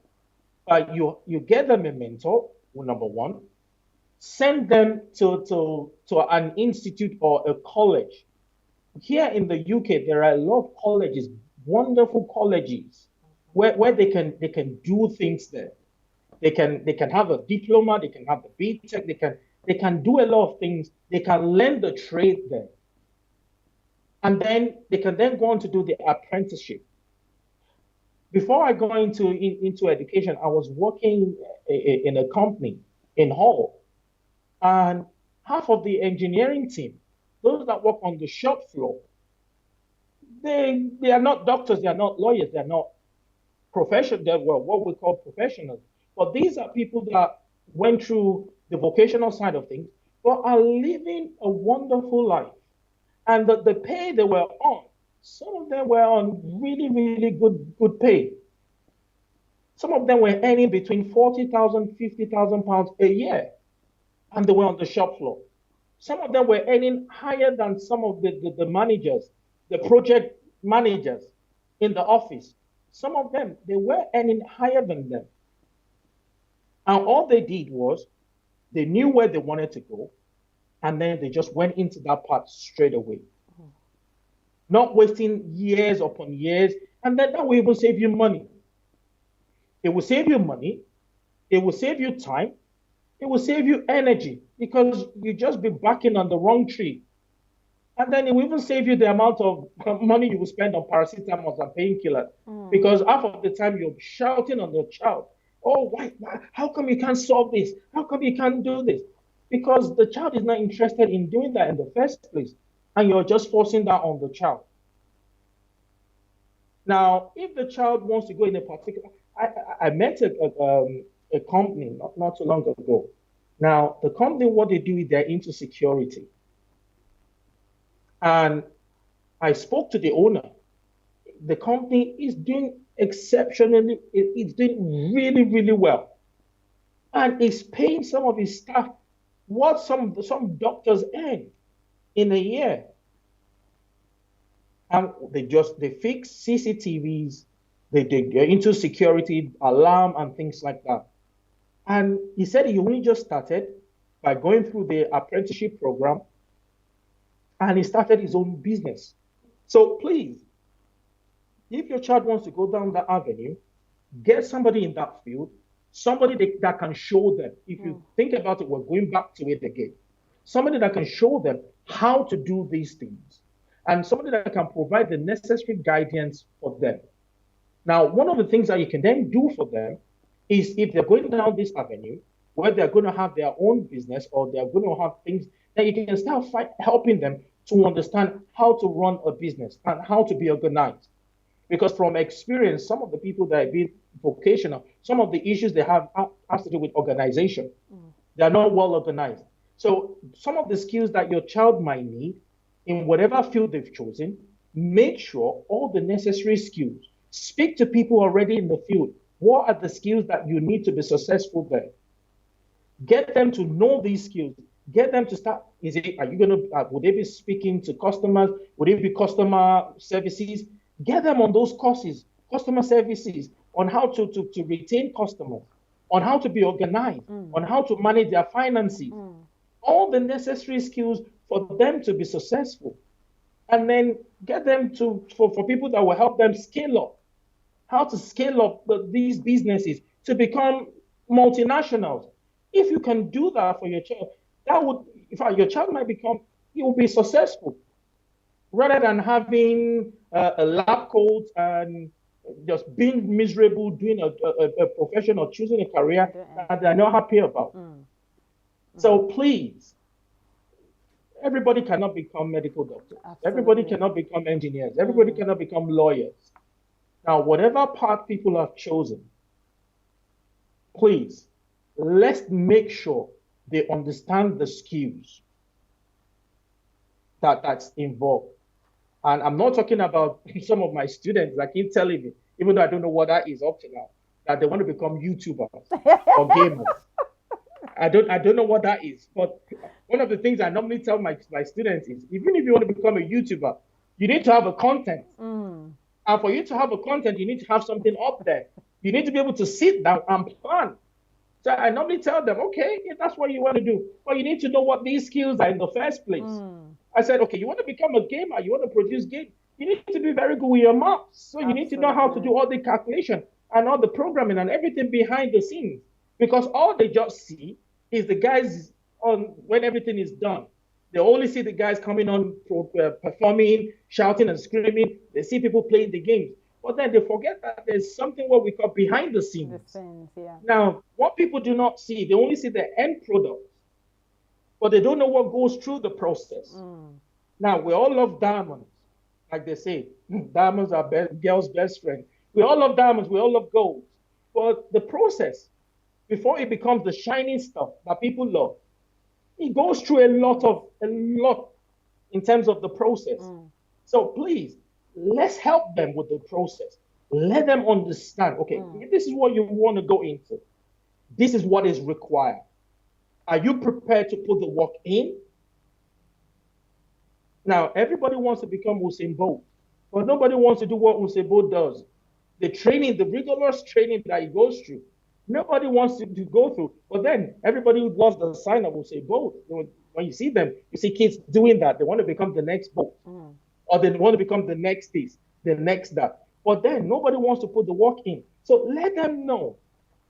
that you get them a mentor, number one, send them to an institute or a college. Here in the UK, there are a lot of colleges, wonderful colleges, where they can do things there. They can have a diploma, they can have the BTech, they can do a lot of things. They can learn the trade there. And then they can then go on to do the apprenticeship. Before I go into education, I was working in a company in Hull. And half of the engineering team, those that work on the shop floor, they are not doctors, they are not lawyers, they are not professionals, they were what we call professionals. But these are people that went through the vocational side of things, but are living a wonderful life. And the pay they were on, some of them were on really, really good pay. Some of them were earning between 40,000, 50,000 pounds a year, and they were on the shop floor. Some of them were earning higher than some of the managers, the project managers in the office. Some of them, they were earning higher than them. And all they did was, they knew where they wanted to go, and then they just went into that path straight away. Not wasting years upon years, and then that will even save you money. It will save you money, it will save you time, it will save you energy, because you just be backing on the wrong tree. And then it will even save you the amount of money you will spend on paracetamol and painkillers, because half of the time you're shouting on the child, oh, why, how come you can't solve this? How come you can't do this? Because the child is not interested in doing that in the first place, and you're just forcing that on the child. Now, if the child wants to go in a particular, I met a company not too long ago. Now, the company, what they do is they're into security. And I spoke to the owner. The company is doing exceptionally, it's doing really, really well. And it's paying some of his staff what some doctors earn in a year. And they fix CCTVs, they get into security, alarm, and things like that. And he said he only just started by going through the apprenticeship program, and he started his own business. So please, if your child wants to go down that avenue, get somebody in that field, somebody that can show them. If you think about it, we're going back to it again. Somebody that can show them how to do these things, and somebody that can provide the necessary guidance for them. Now, one of the things that you can then do for them is, if they're going down this avenue where they're going to have their own business, or they're going to have things, that you can start helping them to understand how to run a business and how to be organized. Because from experience, some of the people that have been vocational, some of the issues they have has to do with organization. They're not well organized. So some of the skills that your child might need in whatever field they've chosen, make sure all the necessary skills. Speak to people already in the field. What are the skills that you need to be successful there? Get them to know these skills. Get them to start. Are you going to, would they be speaking to customers? Would it be customer services? Get them on those courses, customer services, on how to retain customers, on how to be organized, on how to manage their finances. All the necessary skills for them to be successful. And then get them for people that will help them scale up, how to scale up these businesses to become multinationals. If you can do that for your child, that would, in fact, your child might become, he will be successful, rather than having a lab coat and just being miserable doing a profession or choosing a career that they're not happy about. So please, everybody cannot become medical doctors. Absolutely. Everybody cannot become engineers. Everybody cannot become lawyers. Now, whatever path people have chosen, please, let's make sure they understand the skills that's involved. And I'm not talking about some of my students that keep telling me, even though I don't know what that is up to now, that they want to become YouTubers or gamers. I don't know what that is. But one of the things I normally tell my students is, even if you want to become a YouTuber, you need to have a content. And for you to have a content, you need to have something up there. You need to be able to sit down and plan. So I normally tell them, okay, if that's what you want to do, but you need to know what these skills are in the first place. I said, okay, you want to become a gamer, you want to produce games, you need to be very good with your maths. So you need to know how to do all the calculation and all the programming and everything behind the scenes. Because all they just see is the guys on when everything is done. They only see the guys coming on, performing, shouting and screaming. They see people playing the games. But then they forget that there's something what we call behind the scenes. Now, what people do not see, they only see the end product, but they don't know what goes through the process. Now, we all love diamonds, like they say. Diamonds are girls' best friend. We all love diamonds, we all love gold. But the process, before it becomes the shiny stuff that people love, it goes through a lot in terms of the process. So please, let's help them with the process. Let them understand, okay, if this is what you want to go into, this is what is required. Are you prepared to put the work in? Now, everybody wants to become Usain Bolt, but nobody wants to do what Usain Bolt does. The training, the rigorous training that he goes through, nobody wants to go through. But then everybody loves the sign of Usain Bolt. When you see them, you see kids doing that. They want to become the next Bolt. Or they want to become the next this, the next that. But then nobody wants to put the work in. So let them know.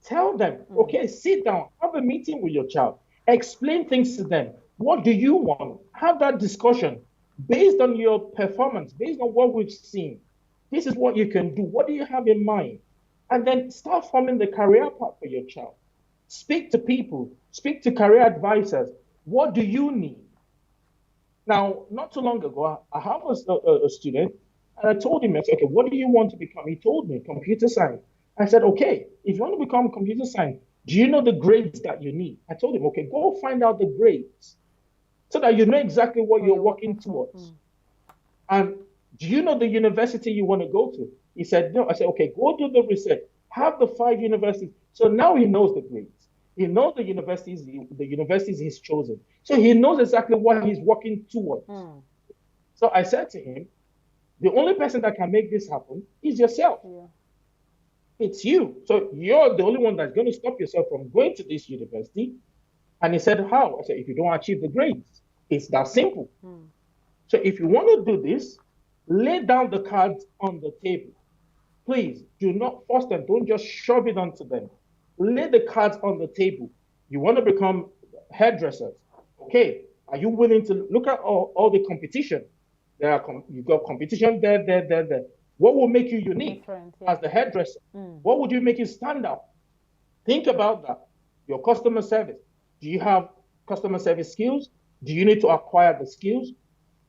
Tell them, okay, sit down, have a meeting with your child. Explain things to them. What do you want? Have that discussion based on your performance, based on what we've seen. This is what you can do. What do you have in mind? And then start forming the career path for your child. Speak to people. Speak to career advisors. What do you need? Now, not too long ago, I have a student, and I told him, I said, okay, what do you want to become? He told me computer science. I said, okay, if you want to become computer science, do you know the grades that you need? I told him, okay, go find out the grades so that you know exactly what you're working towards. And Do you know the university you want to go to? He said, no. I said, okay, go do the research. Have the 5 universities. So now he knows the grades. He knows the universities he's chosen. So he knows exactly what he's working towards. So I said to him, the only person that can make this happen is yourself. Yeah. It's you. So you're the only one that's going to stop yourself from going to this university. And he said, how? I said, if you don't achieve the grades, it's that simple. So if you want to do this, lay down the cards on the table. Please do not force them. Don't just shove it onto them. Lay the cards on the table. You want to become hairdressers. Okay. Are you willing to look at all the competition? You've got competition there. What will make you unique as the hairdresser? What would you make you stand out? Think about that. Your customer service. Do you have customer service skills? Do you need to acquire the skills?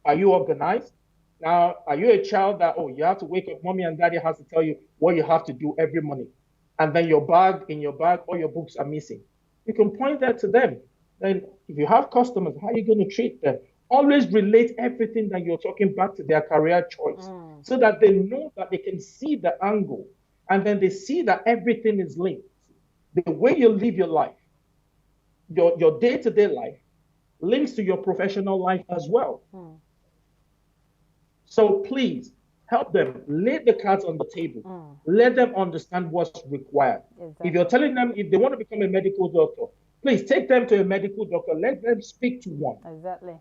Are you organized? Now, are you a child that, you have to wake up, mommy and daddy has to tell you what you have to do every morning, and then in your bag, all your books are missing? You can point that to them. Then if you have customers, how are you going to treat them? Always relate everything that you're talking back to their career choice so that they know that they can see the angle, and then they see that everything is linked. The way you live your life, your day-to-day life, links to your professional life as well. So please help them, lay the cards on the table. Let them understand what's required. Exactly. If you're telling them if they want to become a medical doctor, please take them to a medical doctor. Let them speak to one. Exactly.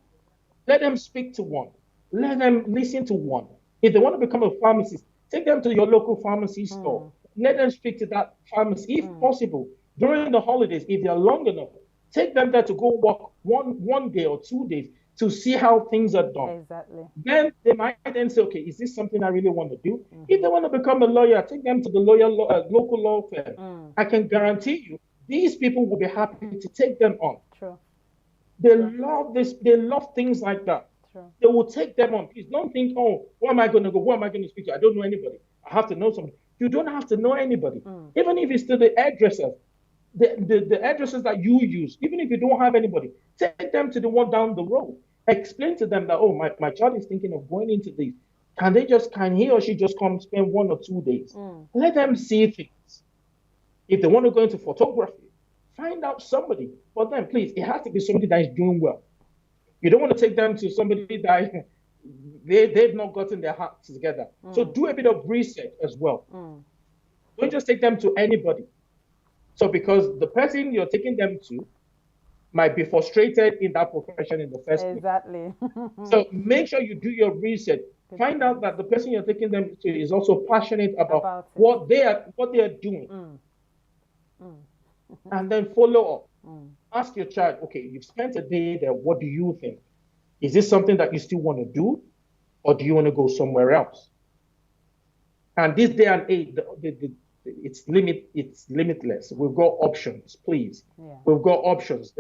Let them speak to one. Let them listen to one. If they want to become a pharmacist, take them to your local pharmacy store. Let them speak to that pharmacy, if possible. During the holidays, if they're long enough, take them there to go work one day or 2 days to see how things are done. Exactly. Then they might then say, okay, is this something I really want to do? If they want to become a lawyer, take them to the local law firm. I can guarantee you, these people will be happy to take them on. True. They love this. They love things like that. True. They will take them on. Please don't think, where am I going to go? Who am I going to speak to? I don't know anybody. I have to know somebody. You don't have to know anybody. Even if it's to the hairdressers, the hairdressers that you use, even if you don't have anybody, take them to the one down the road. Explain to them that, my child is thinking of going into this. Can he or she just come spend 1 or 2 days? Let them see things. If they want to go into photography, find out somebody. But then, please, it has to be somebody that is doing well. You don't want to take them to somebody that they've not gotten their hearts together. So do a bit of research as well. Don't just take them to anybody. So because the person you're taking them to might be frustrated in that profession in the first place. Exactly. So make sure you do your research. Find out that the person you're taking them to is also passionate about what they are doing. And then follow up. Ask your child, okay, you've spent a day there. What do you think? Is this something that you still want to do? Or do you want to go somewhere else? And this day and age, it's limitless. We've got options, please. Yeah. We've got options.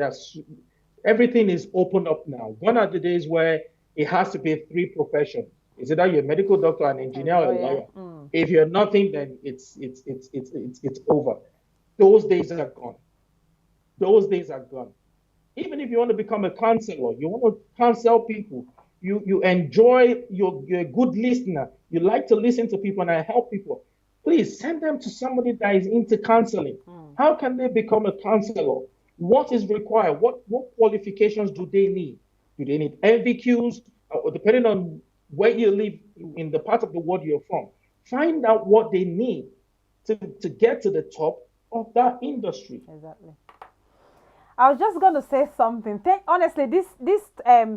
Everything is open up now. Gone are the days where it has to be 3 professions. Is it that you're a medical doctor, an engineer, or a lawyer? If you're nothing, then it's over. Those days are gone. Those days are gone. Even if you want to become a counselor, you want to counsel people, you enjoy, you're a good listener, you like to listen to people and help people, please send them to somebody that is into counseling. How can they become a counselor? What is required? What qualifications do they need? Do they need MVQs? Or depending on where you live in the part of the world you're from, find out what they need to get to the top of that industry. Exactly. I was just going to say something. Honestly, this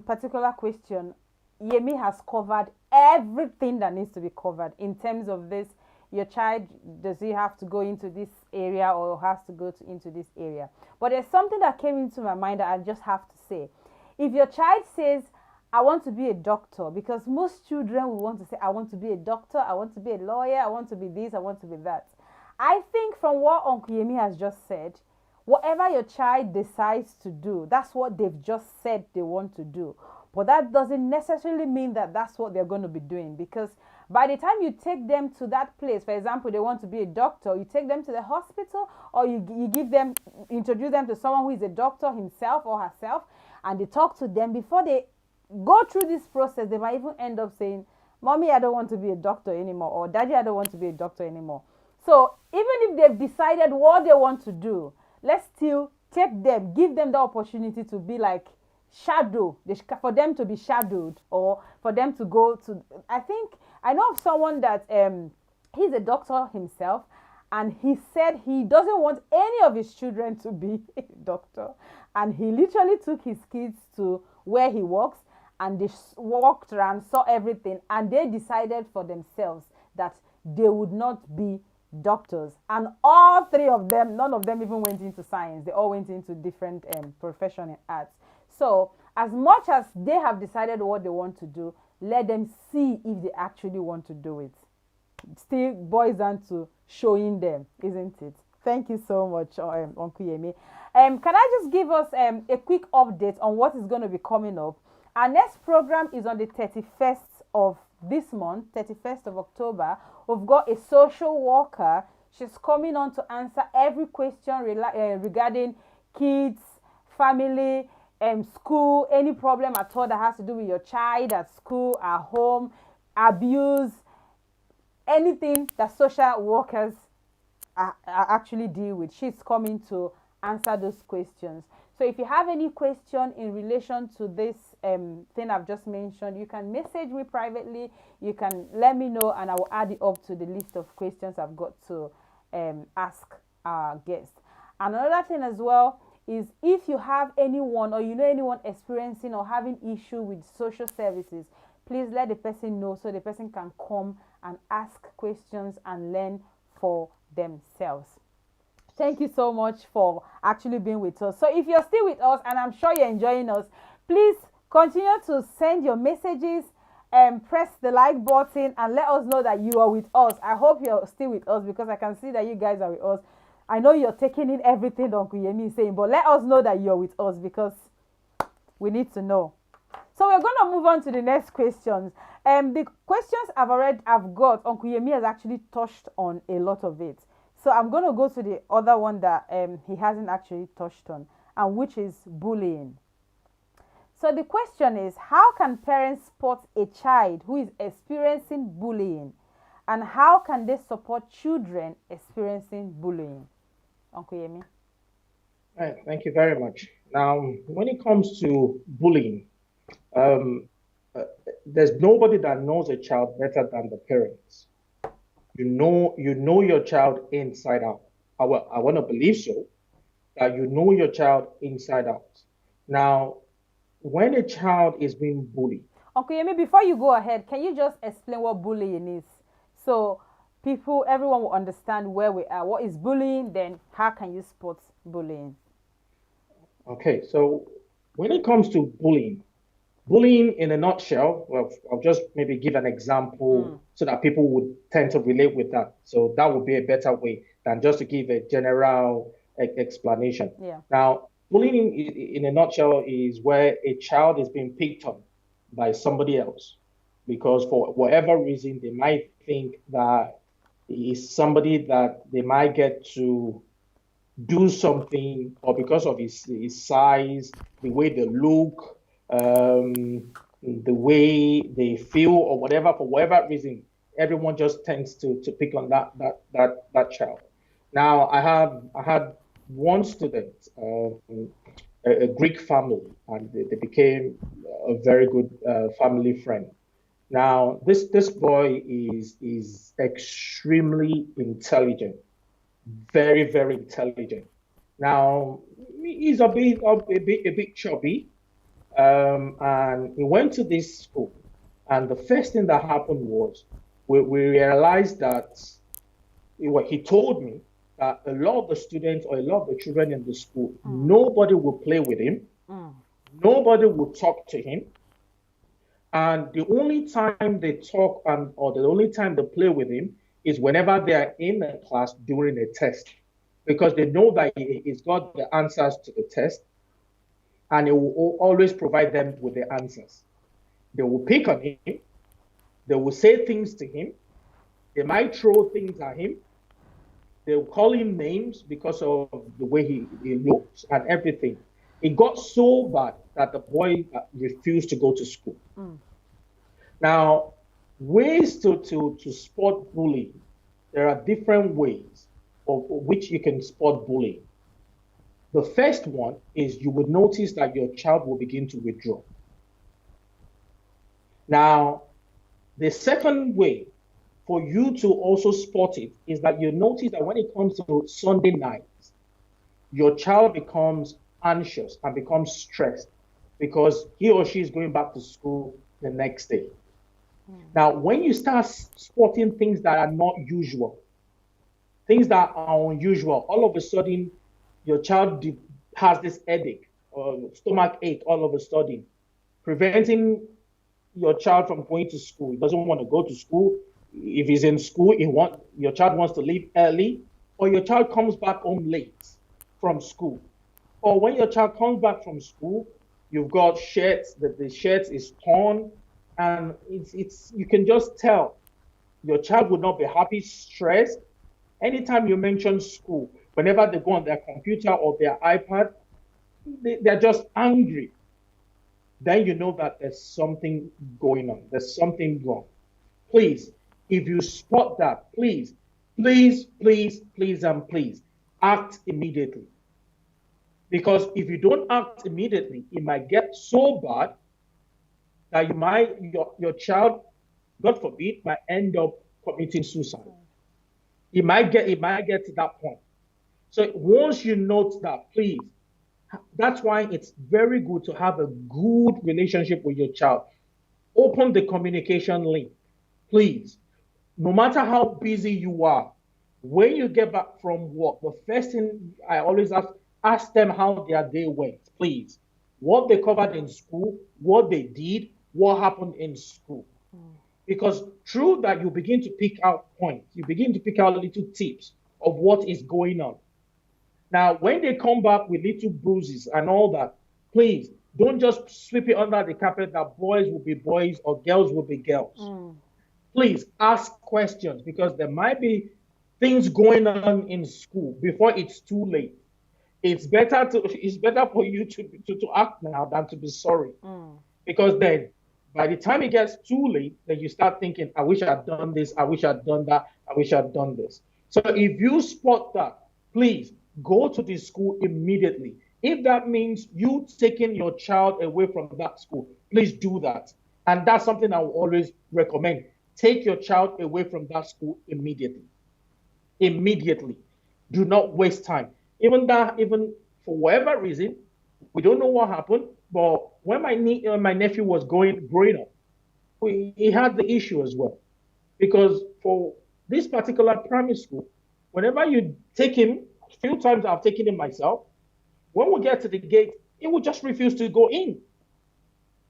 particular question, Yemi has covered everything that needs to be covered in terms of this. Your child, does he have to go into this area or has to go into this area? But there's something that came into my mind that I just have to say. If your child says, I want to be a doctor, because most children will want to say, I want to be a doctor, I want to be a lawyer, I want to be this, I want to be that. I think from what Uncle Yemi has just said, whatever your child decides to do, that's what they've just said they want to do. But that doesn't necessarily mean that that's what they're going to be doing, because by the time you take them to that place, for example, they want to be a doctor, you take them to the hospital, or you introduce them to someone who is a doctor himself or herself, and they talk to them. Before they go through this process, they might even end up saying, Mommy, I don't want to be a doctor anymore, or Daddy, I don't want to be a doctor anymore. So even if they've decided what they want to do, let's still take them, give them the opportunity to be like shadow, for them to be shadowed, or for them to go to. I think I know of someone that he's a doctor himself, and he said he doesn't want any of his children to be a doctor, and he literally took his kids to where he works, and they walked around, saw everything, and they decided for themselves that they would not be doctors. And all three of them, none of them even went into science. They all went into different profession in arts. So as much as they have decided what they want to do, let them see if they actually want to do it. Still boils down to showing them, isn't it? Thank you so much, Uncle Yemi. Can I just give us a quick update on what is going to be coming up? Our next program is on the 31st of this month, 31st of October. We've got a social worker. She's coming on to answer every question regarding kids, family, school, any problem at all that has to do with your child at school, at home, abuse, anything that social workers actually deal with. She's coming to answer those questions. So if you have any question in relation to this thing I've just mentioned, you can message me privately. You can let me know, and I will add it up to the list of questions I've got to ask our guest. Another thing as well is, if you have anyone, or you know anyone experiencing or having issue with social services, please let the person know so the person can come and ask questions and learn for themselves. Thank you so much for actually being with us. So if you're still with us, and I'm sure you're enjoying us, please continue to send your messages and press the like button and let us know that you are with us. I hope you're still with us, because I can see that you guys are with us. I know you're taking in everything Uncle Yemi is saying, but let us know that you're with us, because we need to know. So we're going to move on to the next questions. The questions I've got, Uncle Yemi has actually touched on a lot of it. So I'm going to go to the other one that he hasn't actually touched on, and which is bullying. So the question is, how can parents support a child who is experiencing bullying, and how can they support children experiencing bullying? Uncle Yemi. Right, thank you very much. Now, when it comes to bullying, um, uh, there's nobody that knows a child better than the parents. You know your child inside out. I want to believe so, that you know your child inside out. Now, when a child is being bullied, Uncle Yemi, before you go ahead, can you just explain what bullying is? So everyone will understand where we are. What is bullying? Then how can you spot bullying? okay, so when it comes to bullying in a nutshell, well, I'll just maybe give an example so that people would tend to relate with that. So that would be a better way than just to give a general explanation. Yeah. Now, bullying in a nutshell is where a child is being picked on by somebody else because for whatever reason they might think that he is somebody that they might get to do something, or because of his size, the way they look, the way they feel, or whatever, for whatever reason, everyone just tends to pick on that child. Now, I had one student, a Greek family, and they became a very good family friend. Now, this boy is extremely intelligent, very, very intelligent. Now, he's a bit chubby, and he went to this school. And the first thing that happened was we realized that he told me that a lot of the students or a lot of the children in the school, nobody will play with him, nobody will talk to him. And the only time they talk or the only time they play with him is whenever they are in a class during a test, because they know that he's got the answers to the test, and he will always provide them with the answers. They will pick on him, they will say things to him, they might throw things at him, they will call him names because of the way he looks and everything. It got so bad that the boy refused to go to school. Now, Ways to spot bullying. There are different ways of which you can spot bullying. The first one is you would notice that your child will begin to withdraw. Now, the second way for you to also spot it is that you notice that when it comes to Sunday nights, your child becomes anxious and becomes stressed because he or she is going back to school the next day. Now, when you start spotting things that are not usual, things that are unusual, all of a sudden your child has this headache or stomach ache all of a sudden, preventing your child from going to school. He doesn't want to go to school. If he's in school, your child wants to leave early, or your child comes back home late from school. Or when your child comes back from school, you've got shirts that the shirt is torn, and it's you can just tell your child would not be happy, stressed. Anytime you mention school, whenever they go on their computer or their iPad, they're just angry. Then you know that there's something going on. There's something wrong. Please, if you spot that, please, please, please, please, and please act immediately. Because if you don't act immediately, it might get so bad that your child, God forbid, might end up committing suicide. It might get to that point. So once you note that, please, that's why it's very good to have a good relationship with your child. Open the communication link, please. No matter how busy you are, when you get back from work, the first thing I always ask them how their day went, please. What they covered in school, what they did, what happened in school. Because through that, you begin to pick out points. You begin to pick out little tips of what is going on. Now, when they come back with little bruises and all that, please don't just sweep it under the carpet that boys will be boys or girls will be girls. Please ask questions because there might be things going on in school before it's too late. It's better for you to act now than to be sorry. Because then by the time it gets too late, then you start thinking, I wish I'd done this, I wish I'd done that, I wish I'd done this. So if you spot that, please go to the school immediately. If that means you taking your child away from that school, please do that. And that's something I will always recommend. Take your child away from that school immediately. Immediately. Do not waste time. Even for whatever reason, we don't know what happened, but when my nephew was growing up, he had the issue as well. Because for this particular primary school, whenever you take him, a few times I've taken him myself, when we get to the gate, he would just refuse to go in.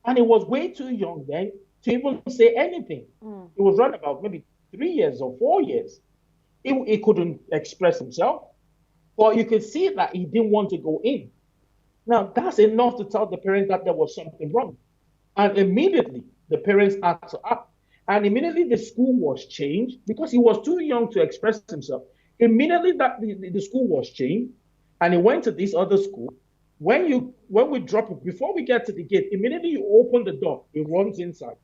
And he was way too young then to even say anything. He was around about maybe 3 years or 4 years. He couldn't express himself. But you could see that he didn't want to go in. Now, that's enough to tell the parents that there was something wrong. And immediately, the parents had to act. And immediately, the school was changed because he was too young to express himself. Immediately, that the school was changed, and he went to this other school. When we drop it, before we get to the gate, immediately you open the door, he runs inside.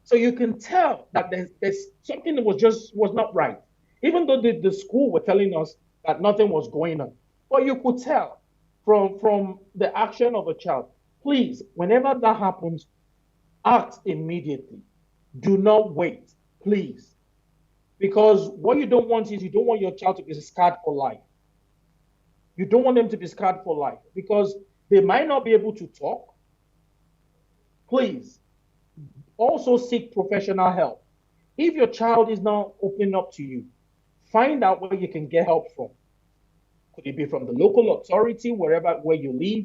So you can tell that there's something that was not right. Even though the school were telling us that nothing was going on. But you could tell from the action of a child. Please, whenever that happens, act immediately. Do not wait, please. Because what you don't want is you don't want your child to be scarred for life. You don't want them to be scarred for life because they might not be able to talk. Please, also seek professional help. If your child is not opening up to you, find out where you can get help from. Could it be from the local authority, where you live?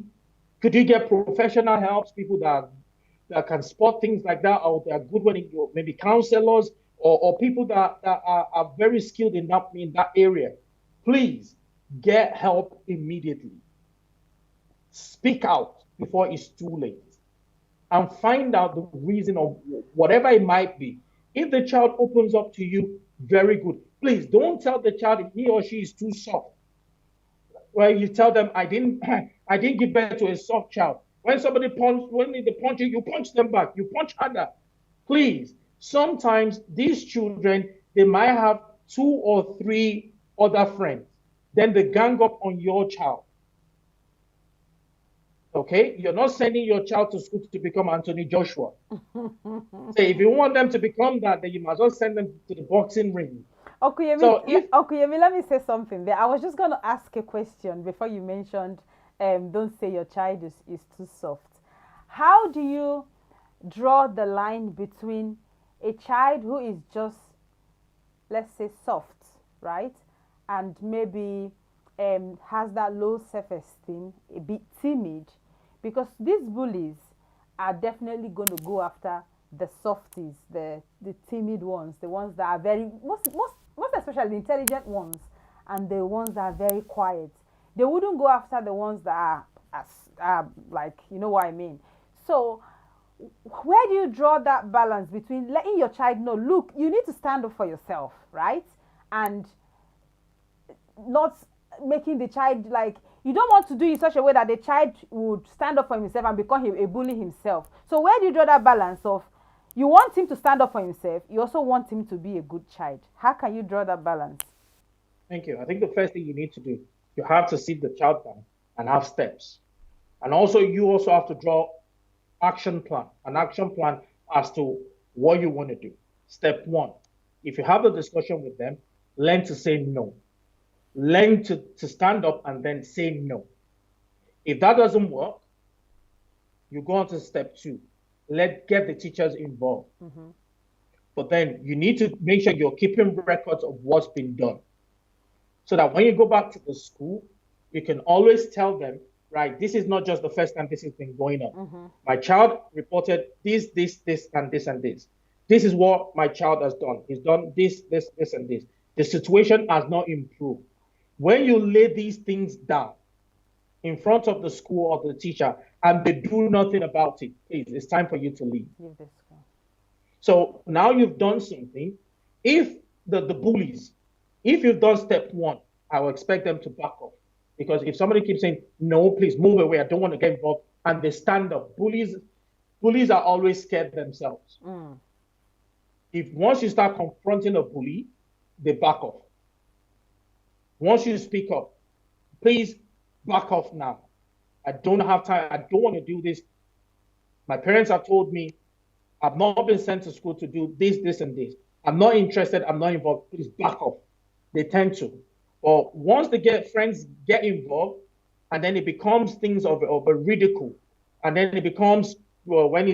Could you get professional help, people that can spot things like that, or they are good when maybe counselors or people that are very skilled in that area? Please get help immediately. Speak out before it's too late. And find out the reason of whatever it might be. If the child opens up to you, very good. Please don't tell the child he or she is too soft. Well, you tell them, I didn't give birth to a soft child. When they punch you, you punch them back. You punch harder. Please Sometimes these children, they might have 2 or 3 other friends. Then they gang up on your child. Okay? You're not sending your child to school to become Anthony Joshua. So if you want them to become that, then you must well send them to the boxing ring. So if Okuyemi, let me say something there. I was just going to ask a question before you mentioned, don't say your child is too soft. How do you draw the line between a child who is just, let's say, soft, right? And maybe has that low self esteem, a bit timid, because these bullies are definitely going to go after the softies, the timid ones, the ones that are very, most especially the intelligent ones, and the ones that are very quiet. They wouldn't go after the ones that are, as, like, you know what I mean. So where do you draw that balance between letting your child know, look, you need to stand up for yourself, right? And not making the child, like, you don't want to do it in such a way that the child would stand up for himself and become a bully himself. So where do you draw that balance of, you want him to stand up for himself, you also want him to be a good child? How can you draw that balance? Thank you. I think the first thing you need to do, you have to sit the child down and have steps. And also, you also have to draw an action plan as to what you want to do. Step one, if you have a discussion with them, learn to say no. Learn to stand up and then say no. If that doesn't work, you go on to step two. Get the teachers involved. But then you need to make sure you're keeping records of what's been done. So that when you go back to the school, you can always tell them, right, this is not just the first time this has been going on. My child reported this, and this, and this. This is what my child has done. He's done this, and this. The situation has not improved. When you lay these things down in front of the school or the teacher and they do nothing about it, please, it's time for you to leave. So now you've done something. If the bullies, if you've done step one, I will expect them to back off. Because if somebody keeps saying, no, please move away, I don't want to get involved, and they stand up, bullies are always scared themselves. If once you start confronting a bully, they back off. Once you speak up, please back off now. I don't have time. I don't want to do this. My parents have told me I've not been sent to school to do this, and this. I'm not interested. I'm not involved. Please back off. They tend to. But once friends get involved, and then it becomes things of a ridicule. And then it becomes, well, when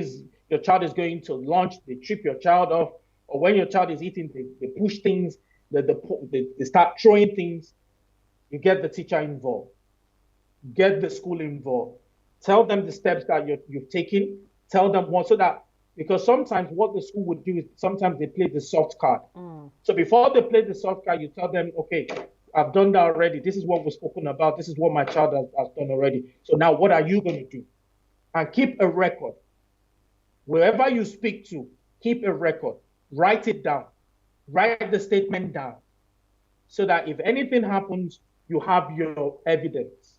your child is going to lunch, they trip your child off. Or when your child is eating, they push things, they start throwing things. You get the teacher involved. Get the school involved. Tell them the steps that you've taken. Tell them what, so that, because sometimes what the school would do is sometimes they play the soft card. So before they play the soft card, you tell them, okay, I've done that already. This is what was spoken about. This is what my child has done already. So now what are you going to do? And keep a record. Wherever you speak to, keep a record. Write it down. Write the statement down. So that if anything happens, you have your evidence.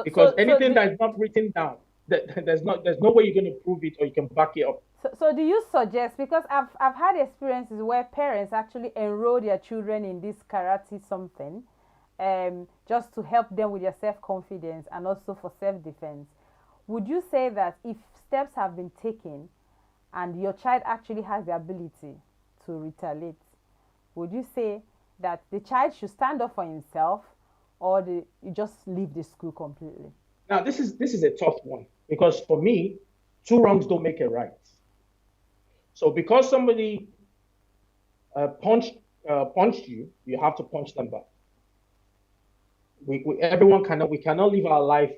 Because anything that is not written down, there's no way you're going to prove it or you can back it up. So do you suggest, because I've had experiences where parents actually enroll their children in this karate something, just to help them with their self-confidence and also for self-defense. Would you say that if steps have been taken and your child actually has the ability to retaliate, would you say that the child should stand up for himself, or you just leave the school completely? Now, this is a tough one, because for me, 2 wrongs don't make a right. So because somebody punched you, you have to punch them back. Everyone we cannot live our life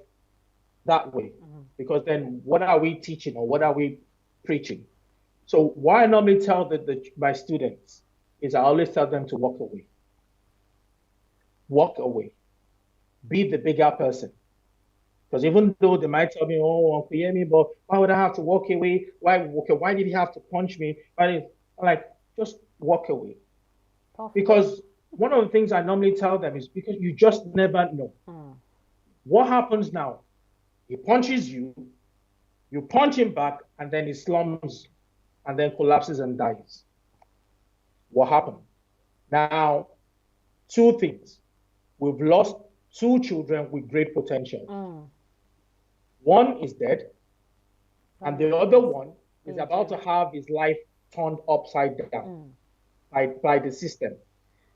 that way, because then what are we teaching or what are we preaching? So what I normally tell my students is I always tell them to walk away. Walk away. Be the bigger person. Because even though they might tell me, oh, Uncle Yemi, but why would I have to walk away? Why did he have to punch me? I'm like, just walk away. Perfect. Because one of the things I normally tell them is, because you just never know. What happens now? He punches you, you punch him back, and then he slums. and then collapses and dies. What happened? Now, two things. We've lost two children with great potential. One is dead, and the other one is about to have his life turned upside down by the system.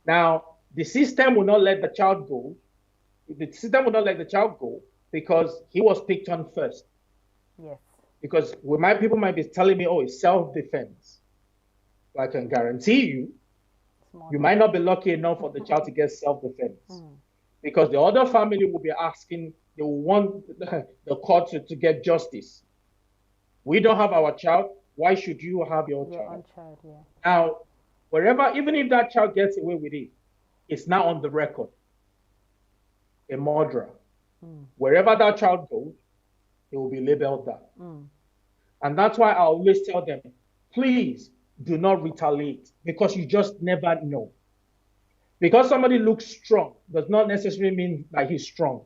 Now, the system will not let the child go. The system will not let the child go because he was picked on first. Yes. Because people might be telling me, oh, it's self-defense. But I can guarantee you, you might not be lucky enough for the child to get self-defense. Because the other family will be asking, they will want the court to get justice. We don't have our child. Why should you have your child? Yeah. Now, wherever, even if that child gets away with it, it's now on the record. A murderer. Wherever that child goes, he will be labeled that. And that's why I always tell them, please do not retaliate, because you just never know. Because somebody looks strong does not necessarily mean that he's strong.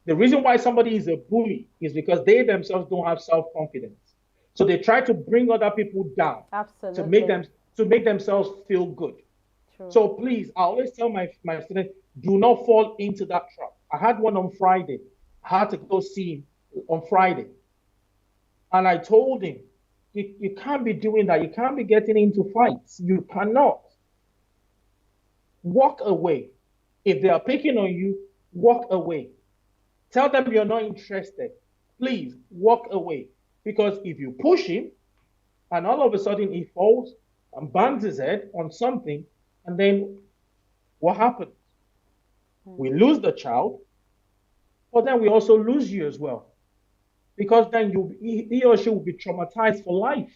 The reason why somebody is a bully is because they themselves don't have self-confidence. So they try to bring other people down. Absolutely. to make themselves feel good. True. So please, I always tell my students, do not fall into that trap. I had one on Friday. I had to go see him on Friday. And I told him, you can't be doing that. You can't be getting into fights. You cannot. Walk away. If they are picking on you, walk away. Tell them you're not interested. Please walk away. Because if you push him and all of a sudden he falls and bangs his head on something, and then what happens? We lose the child, but then we also lose you as well. Because then he or she will be traumatized for life.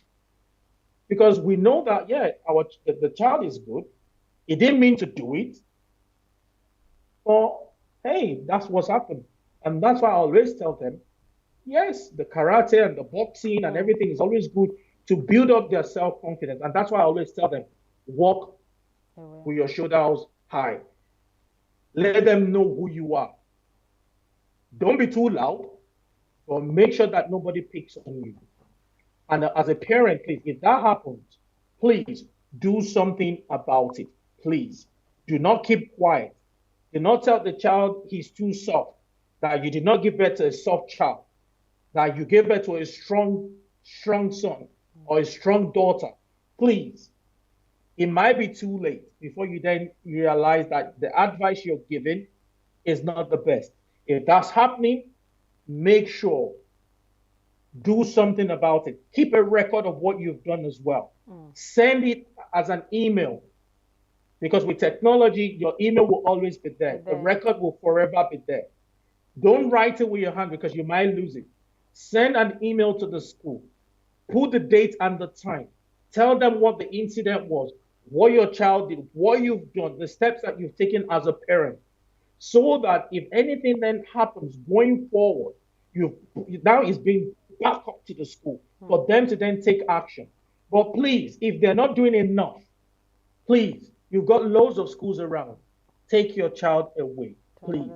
Because we know that, yeah, the child is good. He didn't mean to do it. But hey, that's what's happened. And that's why I always tell them, yes, the karate and the boxing and everything is always good to build up their self-confidence. And that's why I always tell them, walk with your shoulders high. Let them know who you are. Don't be too loud, but make sure that nobody picks on you. And as a parent, please, if that happens, please do something about it. Please do not keep quiet. Do not tell the child he's too soft, that you did not give birth to a soft child, that you gave birth to a strong son or a strong daughter. Please, it might be too late before you then realize that the advice you're giving is not the best. If that's happening, make sure, do something about it. Keep a record of what you've done as well. Send it as an email. Because with technology, your email will always be there. The record will forever be there. Don't write it with your hand because you might lose it. Send an email to the school. Put the date and the time. Tell them what the incident was, what your child did, what you've done, the steps that you've taken as a parent. So that if anything then happens going forward, now it's being back up to the school for them to then take action. But please, if they're not doing enough, please, you've got loads of schools around. Take your child away, please.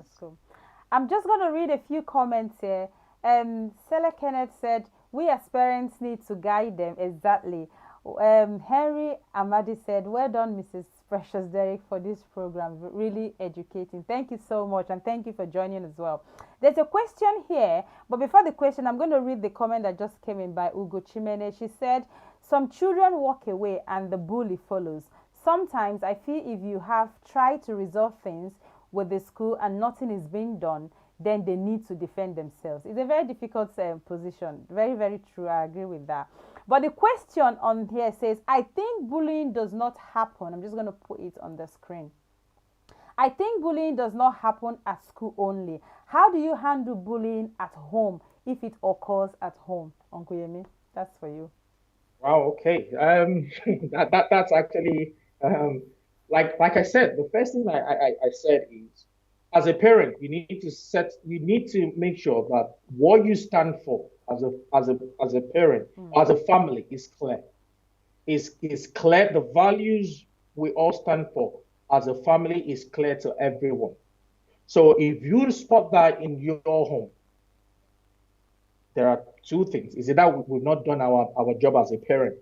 I'm just going to read a few comments here. Sela Kenneth said, we as parents need to guide them. Exactly. Henry Amadi said, well done, Mrs. Precious Derrick, for this program. Really educating. Thank you so much, and thank you for joining as well. There's a question here, but before the question, I'm going to read the comment that just came in by Ugo Chimene. She said, some children walk away and the bully follows. Sometimes I feel if you have tried to resolve things with the school and nothing is being done, then they need to defend themselves. It's a very difficult position. Very, very true. I agree with that. But the question on here says, I think bullying does not happen. I'm just going to put it on the screen. I think bullying does not happen at school only. How do you handle bullying at home if it occurs at home? Uncle Yemi, that's for you. Wow, okay. That's actually, like I said, the first thing I said is, as a parent, you need to make sure that what you stand for as a parent, as a family is clear. Is clear. The values we all stand for as a family is clear to everyone. So if you spot that in your home, there are two things. Is it that we've not done our job as a parent?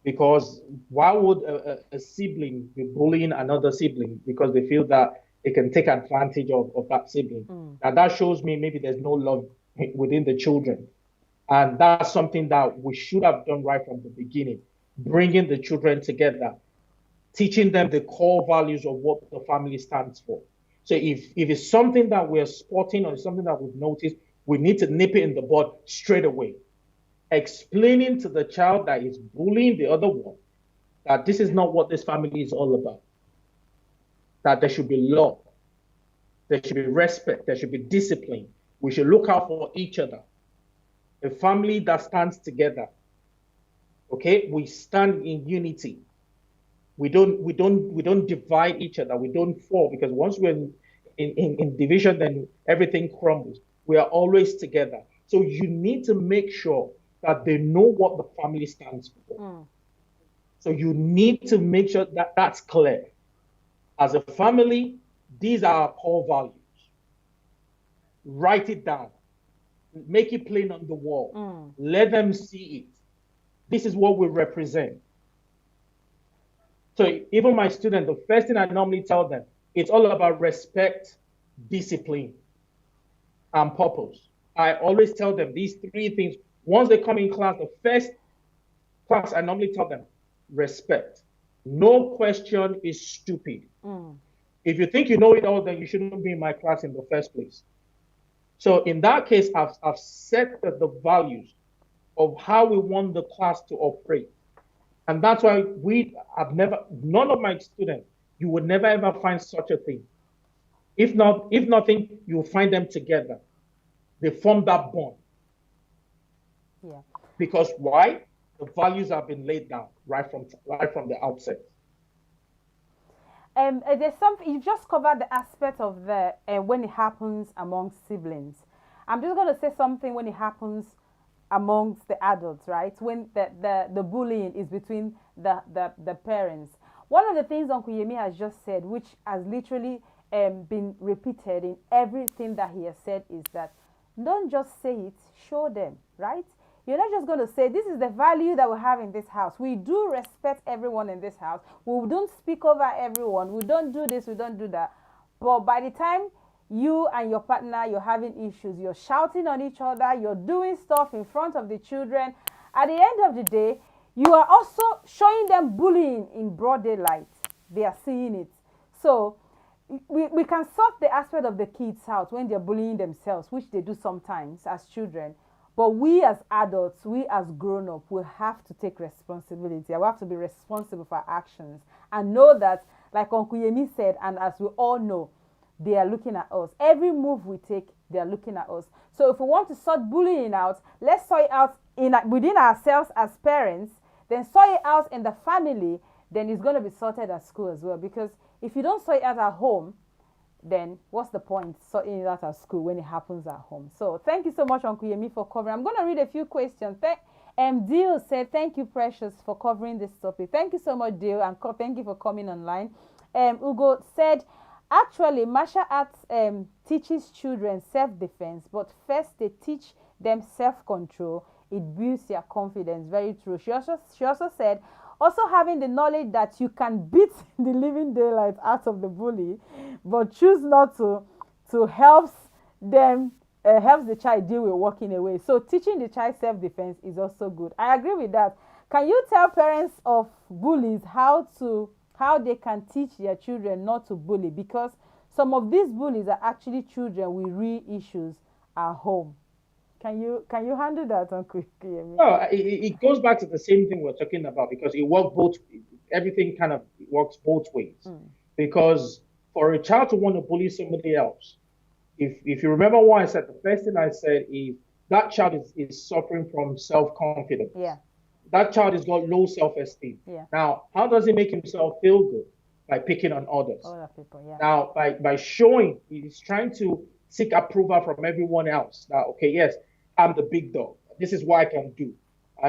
Because why would a sibling be bullying another sibling because they feel that they can take advantage of that sibling? Now that shows me maybe there's no love within the children. And that's something that we should have done right from the beginning, bringing the children together, teaching them the core values of what the family stands for. So if it's something that we're spotting or something that we've noticed, we need to nip it in the bud straight away. Explaining to the child that is bullying the other one that this is not what this family is all about. That there should be love, there should be respect, there should be discipline. We should look out for each other. A family that stands together, okay? We stand in unity. We don't divide each other. We don't fall, because once we're in division, then everything crumbles. We are always together. So you need to make sure that they know what the family stands for. So you need to make sure that that's clear. As a family, these are our core values. Write it down. Make it plain on the wall. Let them see it. This is what we represent. So even my students, the first thing I normally tell them, it's all about respect, discipline, and purpose. I always tell them these three things. Once they come in class, the first class, I normally tell them, respect. No question is stupid. If you think you know it all, then you shouldn't be in my class in the first place. So in that case, I've set the values of how we want the class to operate. And that's why none of my students, you would never ever find such a thing. If nothing, you'll find them together. They form that bond. Yeah. Because why? The values have been laid down right from the outset. There's something you've just covered the aspect of the when it happens among siblings. I'm just going to say something when it happens amongst the adults, right? When the bullying is between the parents. One of the things Uncle Yemi has just said, which has literally been repeated in everything that he has said, is that don't just say it, show them, right? You're not just going to say, this is the value that we have in this house. We do respect everyone in this house. We don't speak over everyone. We don't do this, we don't do that. But by the time you and your partner, you're having issues, you're shouting on each other, you're doing stuff in front of the children, at the end of the day, you are also showing them bullying in broad daylight. They are seeing it. So we can sort the aspect of the kids out when they're bullying themselves, which they do sometimes as children. But we as adults, we as grown-up, we have to take responsibility. We have to be responsible for our actions and know that, like Uncle Yemi said, and as we all know, they are looking at us. Every move we take, they are looking at us. So if we want to sort bullying out, let's sort it out within ourselves as parents, then sort it out in the family, then it's going to be sorted at school as well. Because if you don't sort it out at home, then what's the point sorting it out at school when it happens at home? So thank you so much, Uncle Yemi, for covering. I'm going to read a few questions. Dil said, thank you, Precious, for covering this topic. Thank you so much, Dil, and thank you for coming online. Ugo said, actually, martial arts teaches children self-defense, but first they teach them self-control. It builds their confidence. Very true. She also said, also having the knowledge that you can beat the living daylight out of the bully, but choose not to helps the child deal with walking away. So teaching the child self-defense is also good. I agree with that. Can you tell parents of bullies how they can teach their children not to bully? Because some of these bullies are actually children with real issues at home. Can you handle that, Uncle Yemi? No, it goes back to the same thing we're talking about, because everything kind of works both ways. Because for a child to want to bully somebody else, if you remember what I said, the first thing I said is that child is suffering from self-confidence. Yeah. That child has got low self-esteem. Yeah. Now, how does he make himself feel good? By picking on others. Other people, yeah. Now, by showing, he's trying to seek approval from everyone else. That, okay, yes, I'm the big dog. This is what I can do.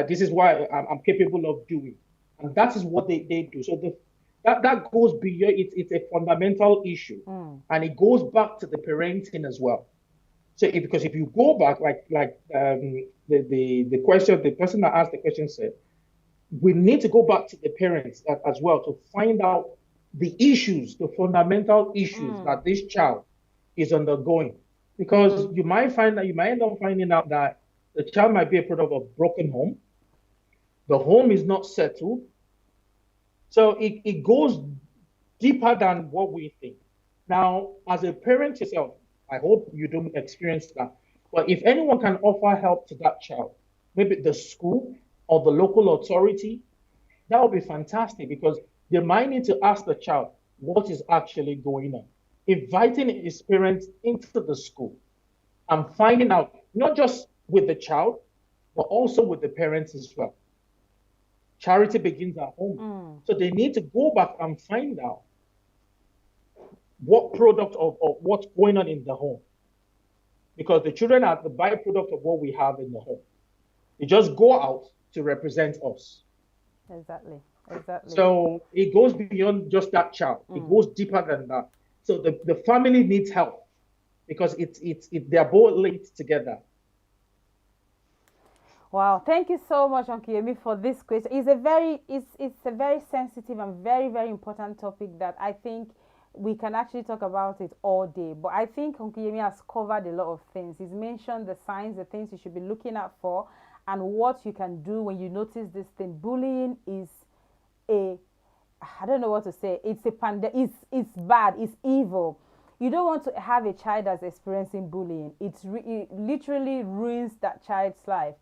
This is what I'm capable of doing. And that is what they do. So that goes beyond, it's a fundamental issue. And it goes back to the parenting as well. So because if you go back, the question, the person that asked the question said, we need to go back to the parents as well to find out the issues, the fundamental issues that this child is undergoing. Because you might find that you might end up finding out that the child might be a product of broken home, the home is not settled. So it goes deeper than what we think. Now, as a parent yourself, I hope you don't experience that. But if anyone can offer help to that child, maybe the school or the local authority, that would be fantastic because they might need to ask the child what is actually going on. Inviting his parents into the school and finding out, not just with the child, but also with the parents as well. Charity begins at home. So they need to go back and find out what product of what's going on in the home. Because the children are the byproduct of what we have in the home. They just go out to represent us. Exactly. Exactly. So it goes beyond just that child. It goes deeper than that. So the family needs help because they're both linked together. Wow, thank you so much, Uncle Yemi, for this question. It's a very sensitive and very, very important topic that I think we can actually talk about it all day. But I think Uncle Yemi has covered a lot of things. He's mentioned the signs, the things you should be looking out for, and what you can do when you notice this thing. Bullying is a, I don't know what to say. It's bad. It's evil. You don't want to have a child that's experiencing bullying. It literally ruins that child's life.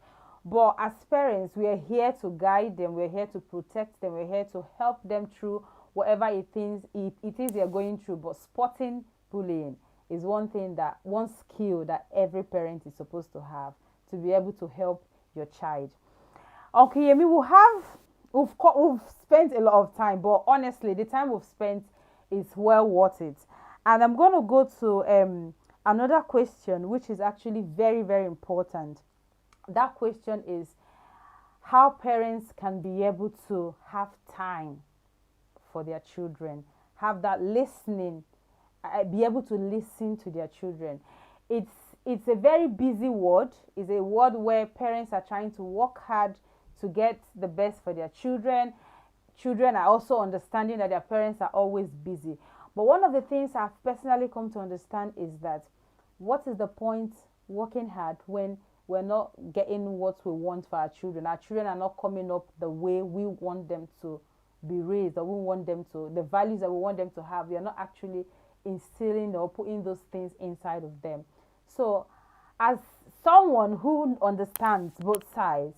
But as parents, we are here to guide them. We're here to protect them. We're here to help them through whatever it is they're going through. But spotting bullying is one skill that every parent is supposed to have to be able to help your child. Okay, Yemi, we've spent a lot of time, but honestly, the time we've spent is well worth it. And I'm going to go to another question, which is actually very, very important. That question is how parents can be able to have time for their children, have that listening, be able to listen to their children. It's it's a very busy word. It's a word where parents are trying to work hard to get the best for their children. Children are also understanding that their parents are always busy. But one of the things I've personally come to understand is that what is the point working hard when we're not getting what we want for our children? Our children are not coming up the way we want them to be raised, or we want them to, the values that we want them to have. We are not actually instilling or putting those things inside of them. So, as someone who understands both sides,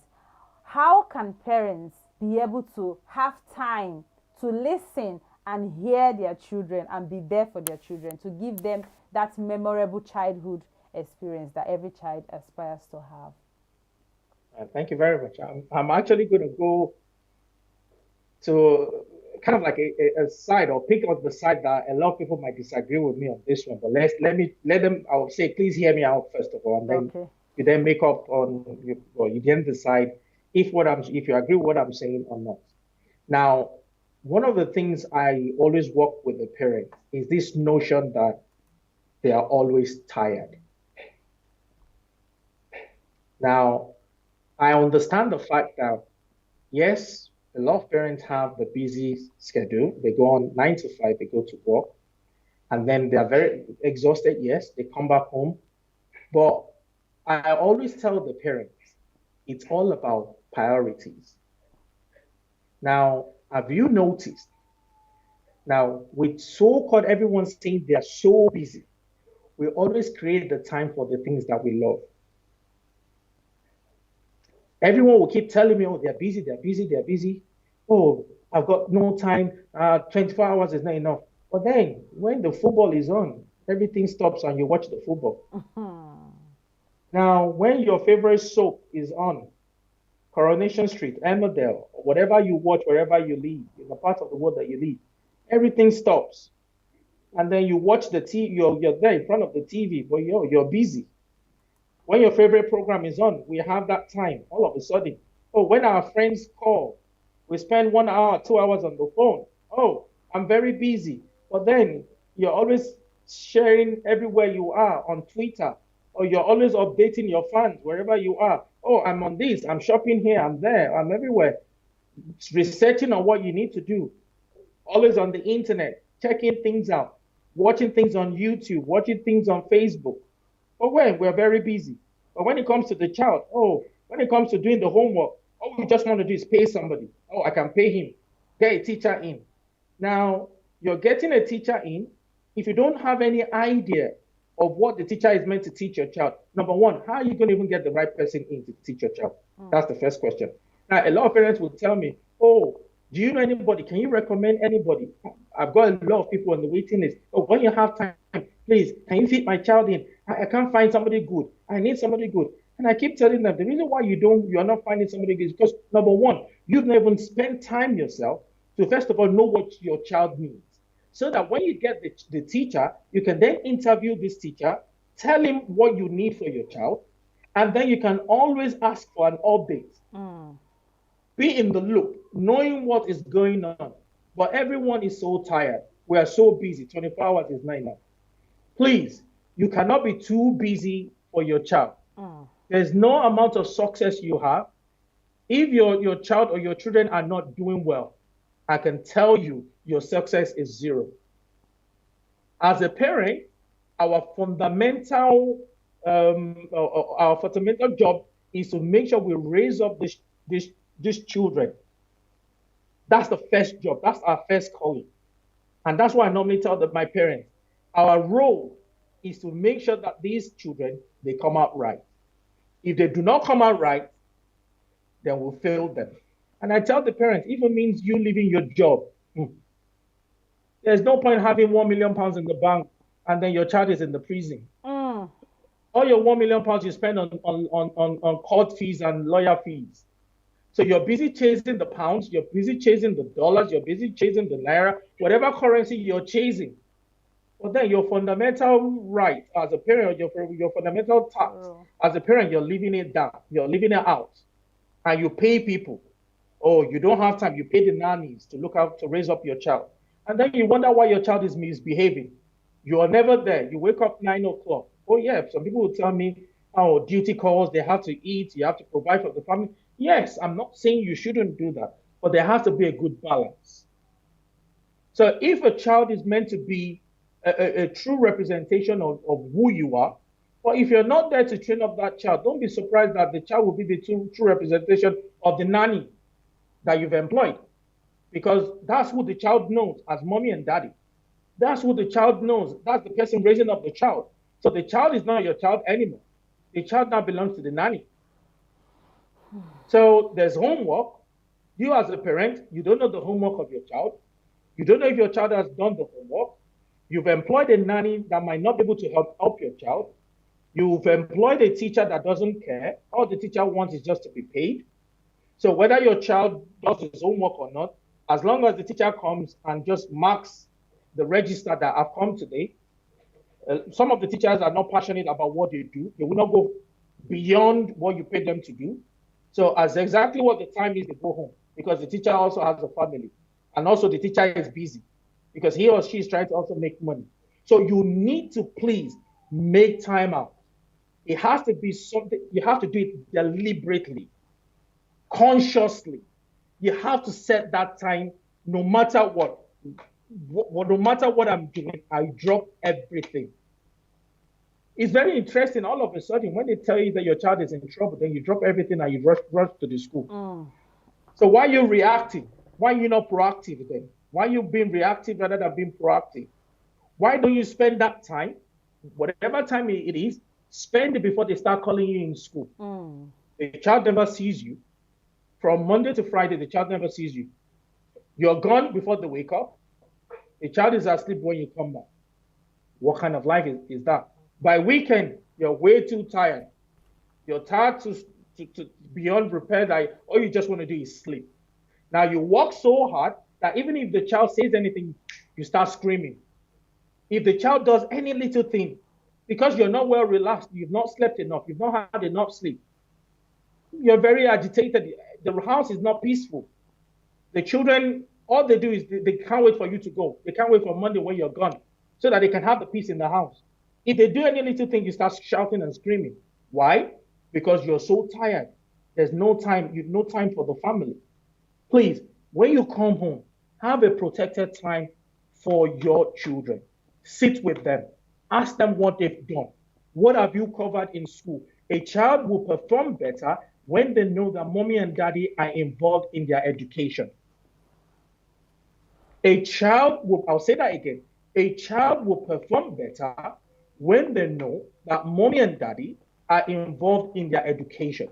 how can parents be able to have time to listen and hear their children and be there for their children, to give them that memorable childhood experience that every child aspires to have? Thank you very much. I'm actually going to go to kind of like a side, or pick on the side that a lot of people might disagree with me on this one. But let them. I'll say, please hear me out first of all, and then Okay. you then make up on you. Or you then decide if you agree with what I'm saying or not. Now, one of the things I always work with the parents is this notion that they are always tired. Now, I understand the fact that yes, a lot of parents have the busy schedule. They go on 9 to 5, they go to work, and then they are very exhausted. Yes, they come back home. But I always tell the parents, it's all about priorities. Now, have you noticed? Now, with so-called everyone saying they are so busy, we always create the time for the things that we love. Everyone will keep telling me, oh, they're busy, they're busy, they're busy. Oh, I've got no time. 24 hours is not enough. But then, when the football is on, everything stops and you watch the football. Now, when your favorite soap is on, Coronation Street, Emmerdale, whatever you watch, wherever you live, in the part of the world that you live, everything stops. And then you watch the TV, you're there in front of the TV, but you're busy. When your favorite program is on, we have that time all of a sudden. Oh, when our friends call, we spend 1 hour, 2 hours on the phone. Oh, I'm very busy. But then you're always sharing everywhere you are on Twitter, or you're always updating your fans wherever you are. Oh, I'm on this, I'm shopping here, I'm there, I'm everywhere. researching on what you need to do, always on the internet, checking things out, watching things on YouTube, watching things on Facebook. But when we're very busy. But when it comes to the child, oh, when it comes to doing the homework, all we just want to do is pay somebody. Oh, I can pay him, get a teacher in. Now, you're getting a teacher in. If you don't have any idea of what the teacher is meant to teach your child, number one, how are you going to even get the right person in to teach your child? That's the first question. Now, a lot of parents will tell me, oh, do you know anybody? Can you recommend anybody? I've got a lot of people on the waiting list. Oh, when you have time, please, can you fit my child in? I can't find somebody good. I need somebody good. And I keep telling them the reason why you're not finding somebody good is because number one, you've never even spent time yourself to first of all know what your child needs. So that when you get the teacher, you can then interview this teacher, tell him what you need for your child, and then you can always ask for an update. Be in the loop, knowing what is going on. But everyone is so tired. We are so busy. 24 hours is not enough. Please, you cannot be too busy for your child. There's no amount of success you have. If your child or your children are not doing well, I can tell you your success is zero. As a parent, our fundamental job is to make sure we raise up these children. That's the first job. That's our first calling. And that's why I normally tell my parents, our role is to make sure that these children, they come out right. If they do not come out right, then we'll fail them. And I tell the parents, even means you leaving your job. There's no point having £1 million in the bank and then your child is in the prison. All your £1 million you spend on court fees and lawyer fees. So you're busy chasing the pounds, you're busy chasing the dollars, you're busy chasing the naira, whatever currency you're chasing. But then your fundamental right as a parent, your fundamental task as a parent, you're leaving it down, you're leaving it out. And you pay people. Oh, you don't have time, you pay the nannies to look out to raise up your child. And then you wonder why your child is misbehaving. You are never there. You wake up 9 o'clock. Oh, yeah, some people will tell me, oh, duty calls, they have to eat, you have to provide for the family. Yes, I'm not saying you shouldn't do that, but there has to be a good balance. So if a child is meant to be a true representation of who you are, but if you're not there to train up that child, don't be surprised that the child will be the true representation of the nanny that you've employed. Because that's who the child knows as mommy and daddy. That's who the child knows. That's the person raising up the child. So the child is not your child anymore. The child now belongs to the nanny. So there's homework. You as a parent, you don't know the homework of your child. You don't know if your child has done the homework. You've employed a nanny that might not be able to help your child. You've employed a teacher that doesn't care. All the teacher wants is just to be paid. So whether your child does his homework or not, as long as the teacher comes and just marks the register that I've come today, some of the teachers are not passionate about what they do. They will not go beyond what you pay them to do. So as exactly what the time is, they go home because the teacher also has a family. And also the teacher is busy because he or she is trying to also make money. So you need to please make time out. It has to be something, you have to do it deliberately, consciously. You have to set that time no matter what. No matter what I'm doing, I drop everything. It's very interesting. All of a sudden, when they tell you that your child is in trouble, then you drop everything and you rush to the school. So why are you reacting? Why are you not proactive then? Why are you being reactive rather than being proactive? Why don't you spend that time, whatever time it is, spend it before they start calling you in school? The child never sees you. From Monday to Friday, the child never sees you. You're gone before they wake up. The child is asleep when you come back. What kind of life is that? By weekend, you're way too tired. You're tired to beyond repair that all you just want to do is sleep. Now you work so hard that even if the child says anything, you start screaming. If the child does any little thing, because you're not well relaxed, you've not slept enough, you've not had enough sleep, you're very agitated. The house is not peaceful. The children, all they do is they can't wait for you to go. They can't wait for Monday when you're gone so that they can have the peace in the house. If they do any little thing, you start shouting and screaming. Why? Because you're so tired. There's no time. You've no time for the family. Please, when you come home, have a protected time for your children. Sit with them. Ask them what they've done. What have you covered in school? A child will perform better when they know that mommy and daddy are involved in their education. I'll say that again. A child will perform better when they know that mommy and daddy are involved in their education.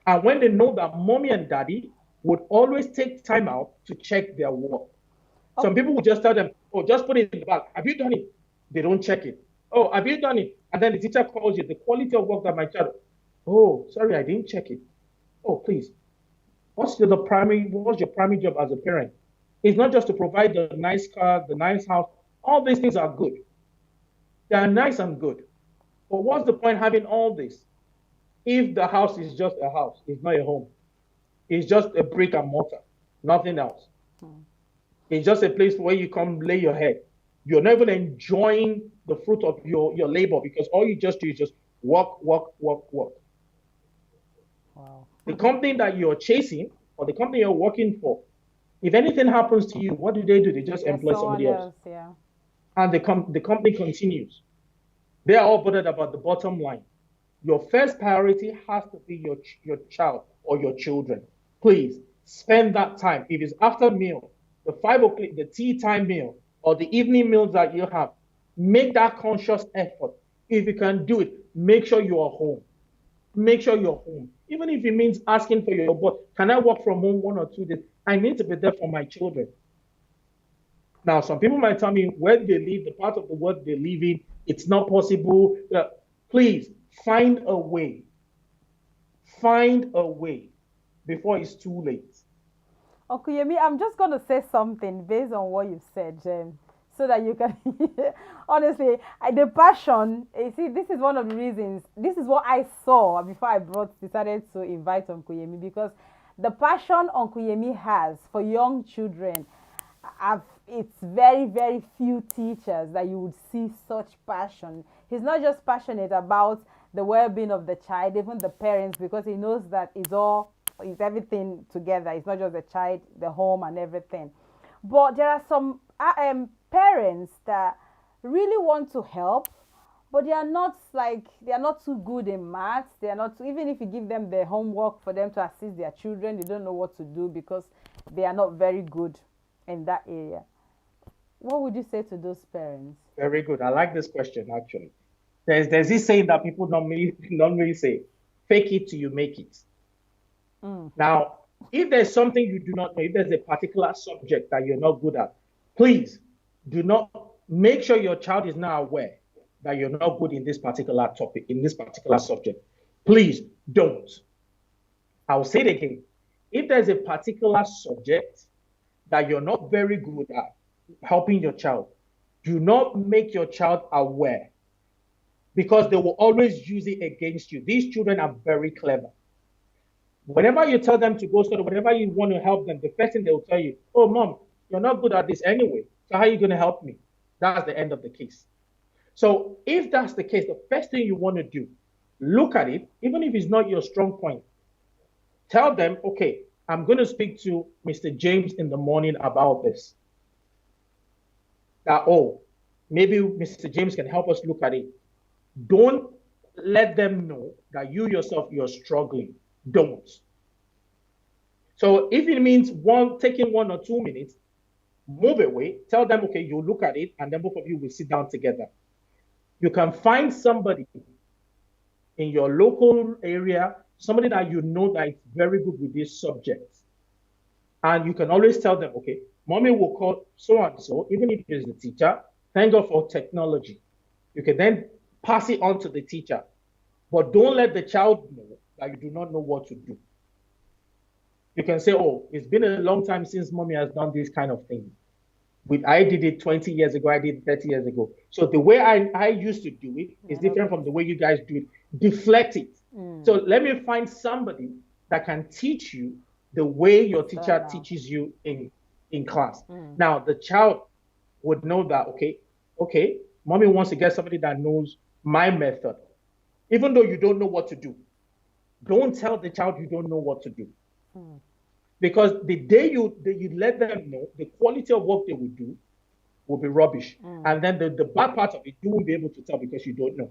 And when they know that mommy and daddy would always take time out to check their work. Some people will just tell them, oh, just put it in the bag. Have you done it? They don't check it. Oh, have you done it? And then the teacher calls you, the quality of work that my child, oh, sorry, I didn't check it. Oh, please. What's your primary job as a parent? It's not just to provide the nice car, the nice house. All these things are good. They are nice and good. But what's the point having all this if the house is just a house? It's not a home. It's just a brick and mortar, nothing else. It's just a place where you come lay your head. You're not even enjoying the fruit of your labor because all you just do is just work, work, work, work. Wow. The company that you're chasing or the company you're working for, if anything happens to you, what do? They just employ somebody else. Yeah. And the company continues. They are all bothered about the bottom line. Your first priority has to be your child or your children. Please spend that time. If it's after meal, the 5 o'clock, the tea time meal, or the evening meals that you have, make that conscious effort. If you can do it, make sure you are home. Make sure you're home. Even if it means asking for your boss, can I work from home 1 or 2 days? I need to be there for my children. Now, some people might tell me where they live, the part of the world they live in, it's not possible. Please find a way. Find a way before it's too late. Okuyemi, I'm just going to say something based on what you've said, Jem, so that you can. Honestly, the passion. You see, this is one of the reasons. This is what I saw before I decided to invite Okuyemi because the passion Okuyemi has for young children. It's very, very few teachers that you would see such passion. He's not just passionate about the well-being of the child, even the parents, because he knows that it's everything together. It's not just the child, the home, and everything. But there are some parents that really want to help, but they are not too good in maths. They are not even if you give them the homework for them to assist their children, they don't know what to do because they are not very good in that area. What would you say to those parents? Very good. I like this question actually. There's this saying that people normally say, fake it till you make it. Now, if there's something you do not know, if there's a particular subject that you're not good at, please do not make sure your child is now aware that you're not good in this particular topic, in this particular subject. Please don't. I'll say it again. If there's a particular subject that you're not very good at helping your child, do not make your child aware because they will always use it against you. These children are very clever. Whenever you tell them to go study, whenever you want to help them, the first thing they will tell you, oh, mom, you're not good at this anyway. So how are you going to help me? That's the end of the case. So if that's the case, the first thing you want to do, look at it, even if it's not your strong point. Tell them, okay, I'm going to speak to Mr. James in the morning about this. Maybe Mr. James can help us look at it. Don't let them know that you yourself, you're struggling. Don't. So if it means taking 1 or 2 minutes, move away, tell them, okay, you look at it, and then both of you will sit down together. You can find somebody in your local area, somebody that you know that is very good with this subject. And you can always tell them, okay, mommy will call so and so, even if it's the teacher, thank God for technology. You can then pass it on to the teacher. But don't let the child know that you do not know what to do. You can say, oh, it's been a long time since mommy has done this kind of thing. I did it 20 years ago, I did it 30 years ago. So the way I used to do it is different from the way you guys do it. Deflect it. So let me find somebody that can teach you the way your teacher teaches you in class. Now, the child would know that, okay, mommy wants to get somebody that knows my method. Even though you don't know what to do, don't tell the child you don't know what to do. Because the day you let them know, the quality of work they will do will be rubbish. And then the bad part of it, you won't be able to tell because you don't know.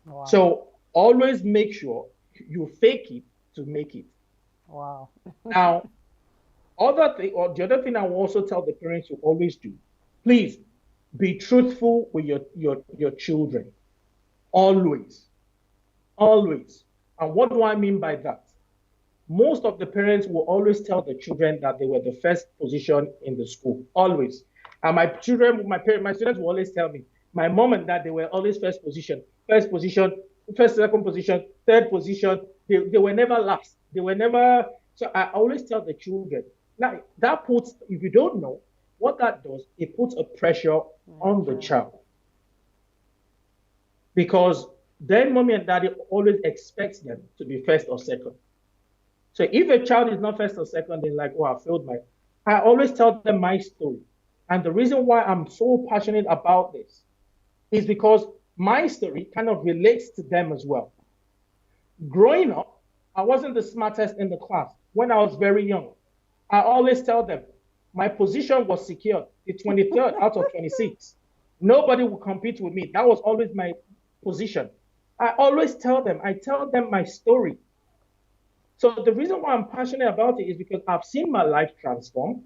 Wow. So always make sure you fake it to make it. Wow. Now, the other thing I will also tell the parents to always do, please be truthful with your children. Always. Always. And what do I mean by that? Most of the parents will always tell the children that they were the first position in the school. Always. And my students will always tell me, my mom and dad, they were always first position, second position, third position. They were never last. They were never. So I always tell the children, now that puts, if you don't know, what that does, it puts a pressure on the child. Because then mommy and daddy always expects them to be first or second. So if a child is not first or second, they're like, oh, I failed my. I always tell them my story. And the reason why I'm so passionate about this is because my story kind of relates to them as well. Growing up, I wasn't the smartest in the class when I was very young. I always tell them my position was secured, the 23rd out of 26. Nobody would compete with me. That was always my position. I always tell them, I tell them my story. So the reason why I'm passionate about it is because I've seen my life transform.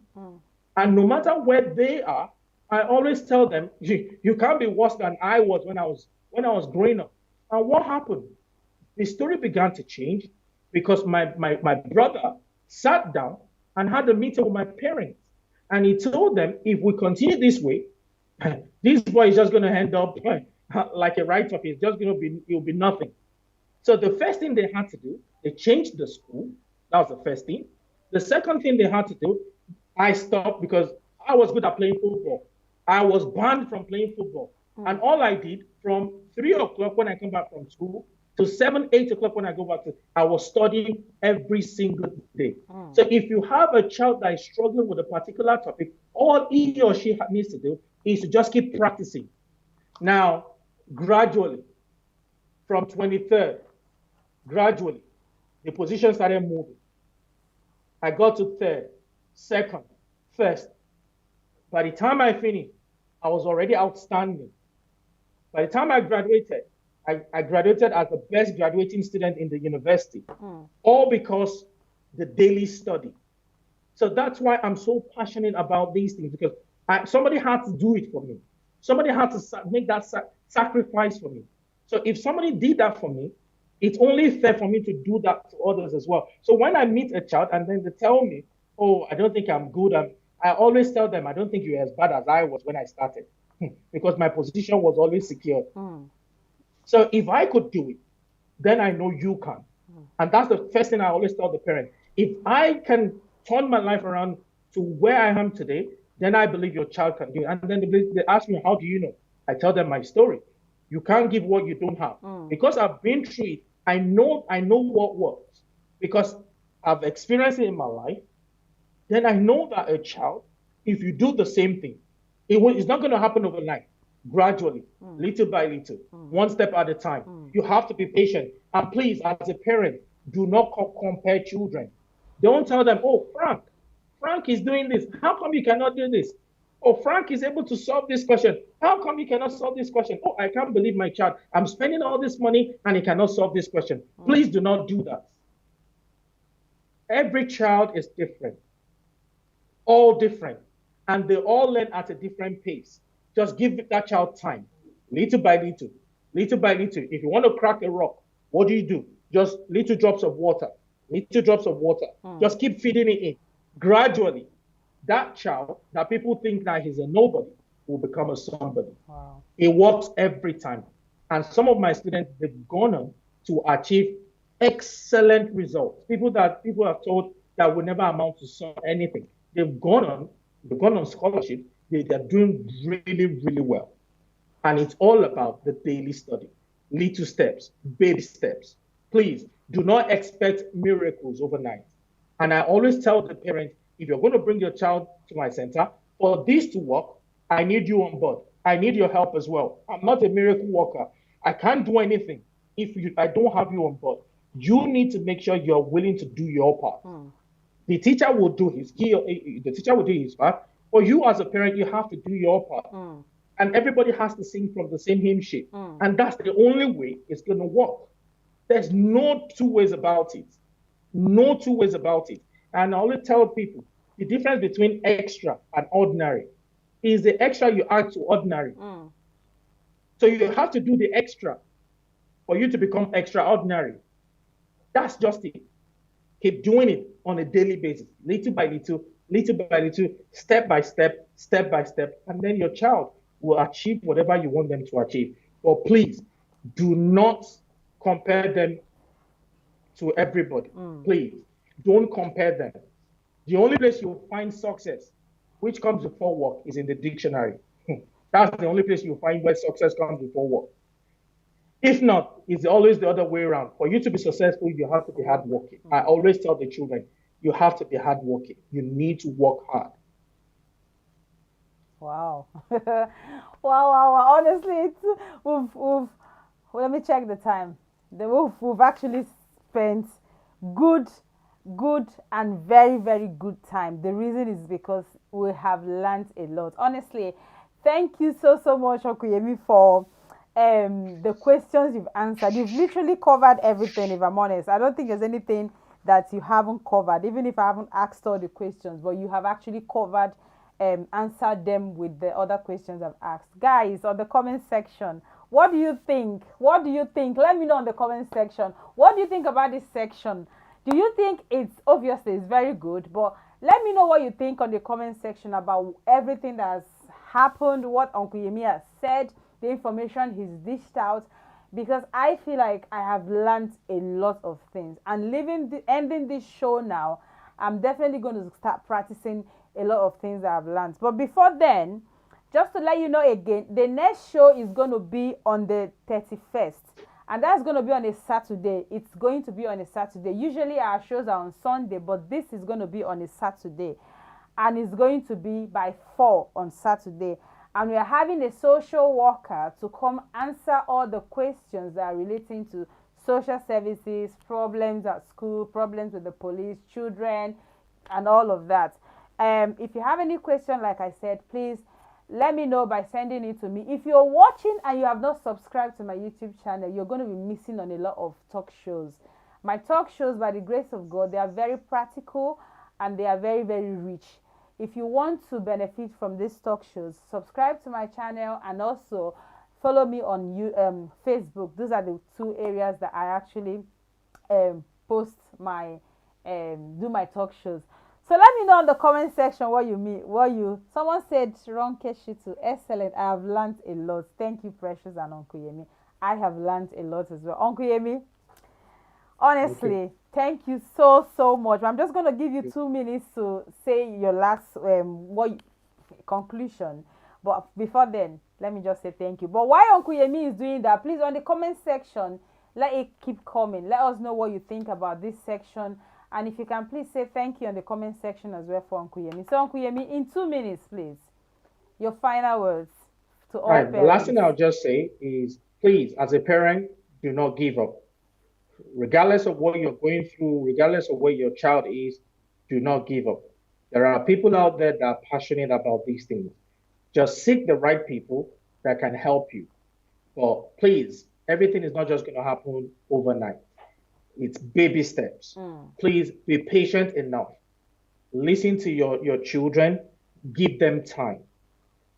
And no matter where they are, I always tell them, you can't be worse than I was when I was growing up. And what happened? The story began to change because my brother sat down and had a meeting with my parents. And he told them, if we continue this way, this boy is just going to end up like a write-off. It's just going to be, it'll be nothing. So the first thing they had to do, they changed the school. That was the first thing. The second thing they had to do, I stopped because I was good at playing football. I was banned from playing football. And all I did from 3 o'clock when I come back from school to 7, 8 o'clock when I go back to, I was studying every single day. So if you have a child that is struggling with a particular topic, all he or she needs to do is to just keep practicing. Now, gradually, from 23rd, gradually, the position started moving. I got to third, second, first. By the time I finished, I was already outstanding. By the time I graduated, I graduated as the best graduating student in the university, all because the daily study. So that's why I'm so passionate about these things, because somebody had to do it for me. Somebody had to make that sacrifice for me. So if somebody did that for me, it's only fair for me to do that to others as well. So when I meet a child and then they tell me, oh, I don't think I'm good, I always tell them, I don't think you're as bad as I was when I started, because my position was always secured. So if I could do it, then I know you can. And that's the first thing I always tell the parent. If I can turn my life around to where I am today, then I believe your child can do it. And then they ask me, how do you know? I tell them my story. You can't give what you don't have. Because I've been through it, I know what works. Because I've experienced it in my life. Then I know that a child, if you do the same thing, it's not going to happen overnight. Gradually, little by little, one step at a time. You have to be patient. And please, as a parent, do not compare children. Don't tell them, oh, Frank is doing this. How come you cannot do this? Oh, Frank is able to solve this question. How come you cannot solve this question? Oh, I can't believe my child. I'm spending all this money and he cannot solve this question. Please do not do that. Every child is different. All different. And they all learn at a different pace. Just give that child time, little by little, little by little. If you want to crack a rock, what do? Just little drops of water, little drops of water. Just keep feeding it in. Gradually, that child that people think that he's a nobody will become a somebody. Wow. It works every time. And some of my students, they've gone on to achieve excellent results. People have told that will never amount to anything. They've gone on scholarship. They're doing really, really well. And it's all about the daily study. Little steps, baby steps. Please do not expect miracles overnight. And I always tell the parents, if you're going to bring your child to my center, for this to work, I need you on board. I need your help as well. I'm not a miracle worker. I can't do anything if I don't have you on board. You need to make sure you're willing to do your part. The teacher will do the teacher will do his part, but you as a parent, you have to do your part. And everybody has to sing from the same hymn sheet. And that's the only way it's going to work. There's no two ways about it. No two ways about it. And I always tell people the difference between extra and ordinary is the extra you add to ordinary. So you have to do the extra for you to become extraordinary. That's just it. Keep doing it on a daily basis, little by little, step by step, and then your child will achieve whatever you want them to achieve. But please do not compare them to everybody. Please don't compare them. The only place you'll find success, which comes before work, is in the dictionary. That's the only place you'll find where success comes before work. If not, it's always the other way around. For you to be successful, you have to be hardworking. I always tell the children, you have to be hardworking. You need to work hard. Wow. Wow. Honestly, we've let me check the time. We've actually spent good, good and very, very good time. The reason is because we have learned a lot. Honestly, thank you so much, Okuyemi, for the questions you've answered. You've literally covered everything, if I'm honest. I don't think there's anything that you haven't covered, even if I haven't asked all the questions, but you have actually covered answered them with the other questions I've asked. Guys, on the comment section, what do you think? What do you think? Let me know in the comment section. What do you think about this section? Do you think it's obviously it's very good, but let me know what you think on the comment section about everything that has happened, what Uncle Yemi has said, the information he's dished out, because I feel like I have learned a lot of things. And ending this show now, I'm definitely going to start practicing a lot of things that I've learned. But before then, just to let you know again, the next show is going to be on the 31st. And that's going to be on a Saturday. It's going to be on a Saturday. Usually our shows are on Sunday, but this is going to be on a Saturday. And it's going to be by 4 on Saturday. And we are having a social worker to come answer all the questions that are relating to social services, problems at school, problems with the police, children, and all of that. If you have any question, like I said, please let me know by sending it to me. If you're watching and you have not subscribed to my YouTube channel, you're going to be missing on a lot of talk shows. My talk shows, by the grace of God, they are very practical and they are very, very rich. If you want to benefit from these talk shows, subscribe to my channel and also follow me on Facebook. Those are the two areas that I actually post my do my talk shows. So let me know in the comment section what you mean. Someone said Ronke Shitu, excellent. I have learned a lot. Thank you, Precious and Uncle Yemi. I have learned a lot as well. Uncle Yemi, honestly, thank you so much. I'm just going to give you 2 minutes to say your last conclusion. But before then, let me just say thank you. But while Uncle Yemi is doing that, please, on the comment section, let it keep coming. Let us know what you think about this section. And if you can, please say thank you in the comment section as well for Uncle Yemi. So, Uncle Yemi, in 2 minutes, please, your final words to all parents. The last thing I'll just say is, please, as a parent, do not give up. Regardless of what you're going through, regardless of where your child is, do not give up. There are people out there that are passionate about these things. Just seek the right people that can help you. But please, everything is not just going to happen overnight. It's baby steps. Please be patient enough. Listen to your children. Give them time.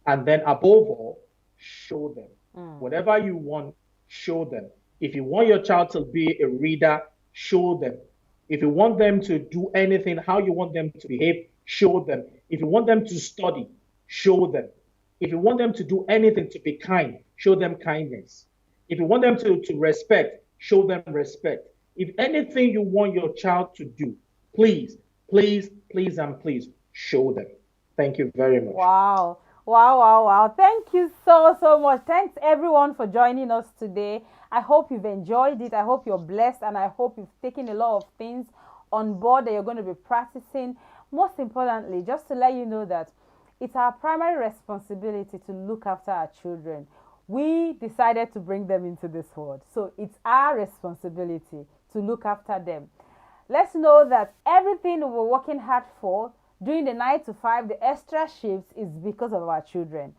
And then above all, show them. Whatever you want, show them. If you want your child to be a reader, show them. If you want them to do anything, how you want them to behave, show them. If you want them to study, show them. If you want them to do anything, to be kind, show them kindness. If you want them to respect, show them respect. If anything you want your child to do, please, and please show them. Thank you very much. Wow. Thank you so much. Thanks everyone for joining us today. I hope you've enjoyed it. I hope you're blessed, and I hope you've taken a lot of things on board that you're going to be practicing. Most importantly, just to let you know that it's our primary responsibility to look after our children. We decided to bring them into this world, so it's our responsibility to look after them. Let's know that everything we're working hard for, doing the 9 to 5, the extra shifts, is because of our children.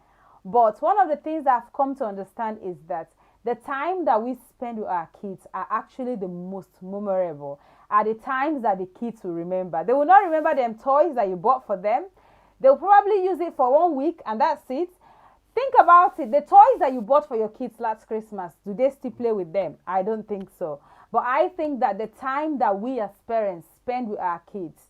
But one of the things that I've come to understand is that the time that we spend with our kids are actually the most memorable, are the times that the kids will remember. They will not remember them toys that you bought for them. They'll probably use it for 1 week and that's it. Think about it. The toys that you bought for your kids last Christmas, do they still play with them? I don't think so. But I think that the time that we as parents spend with our kids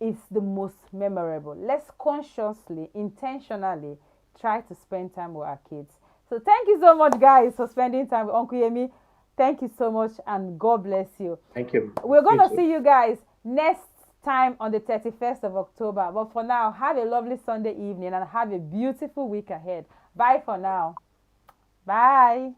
is the most memorable. Let's consciously, intentionally try to spend time with our kids. So thank you so much, guys, for spending time with Uncle Yemi. Thank you so much, and God bless you. Thank you. We're going You to too. see you guys next time on the 31st of October. But for now, have a lovely Sunday evening and have a beautiful week ahead. Bye for now. Bye.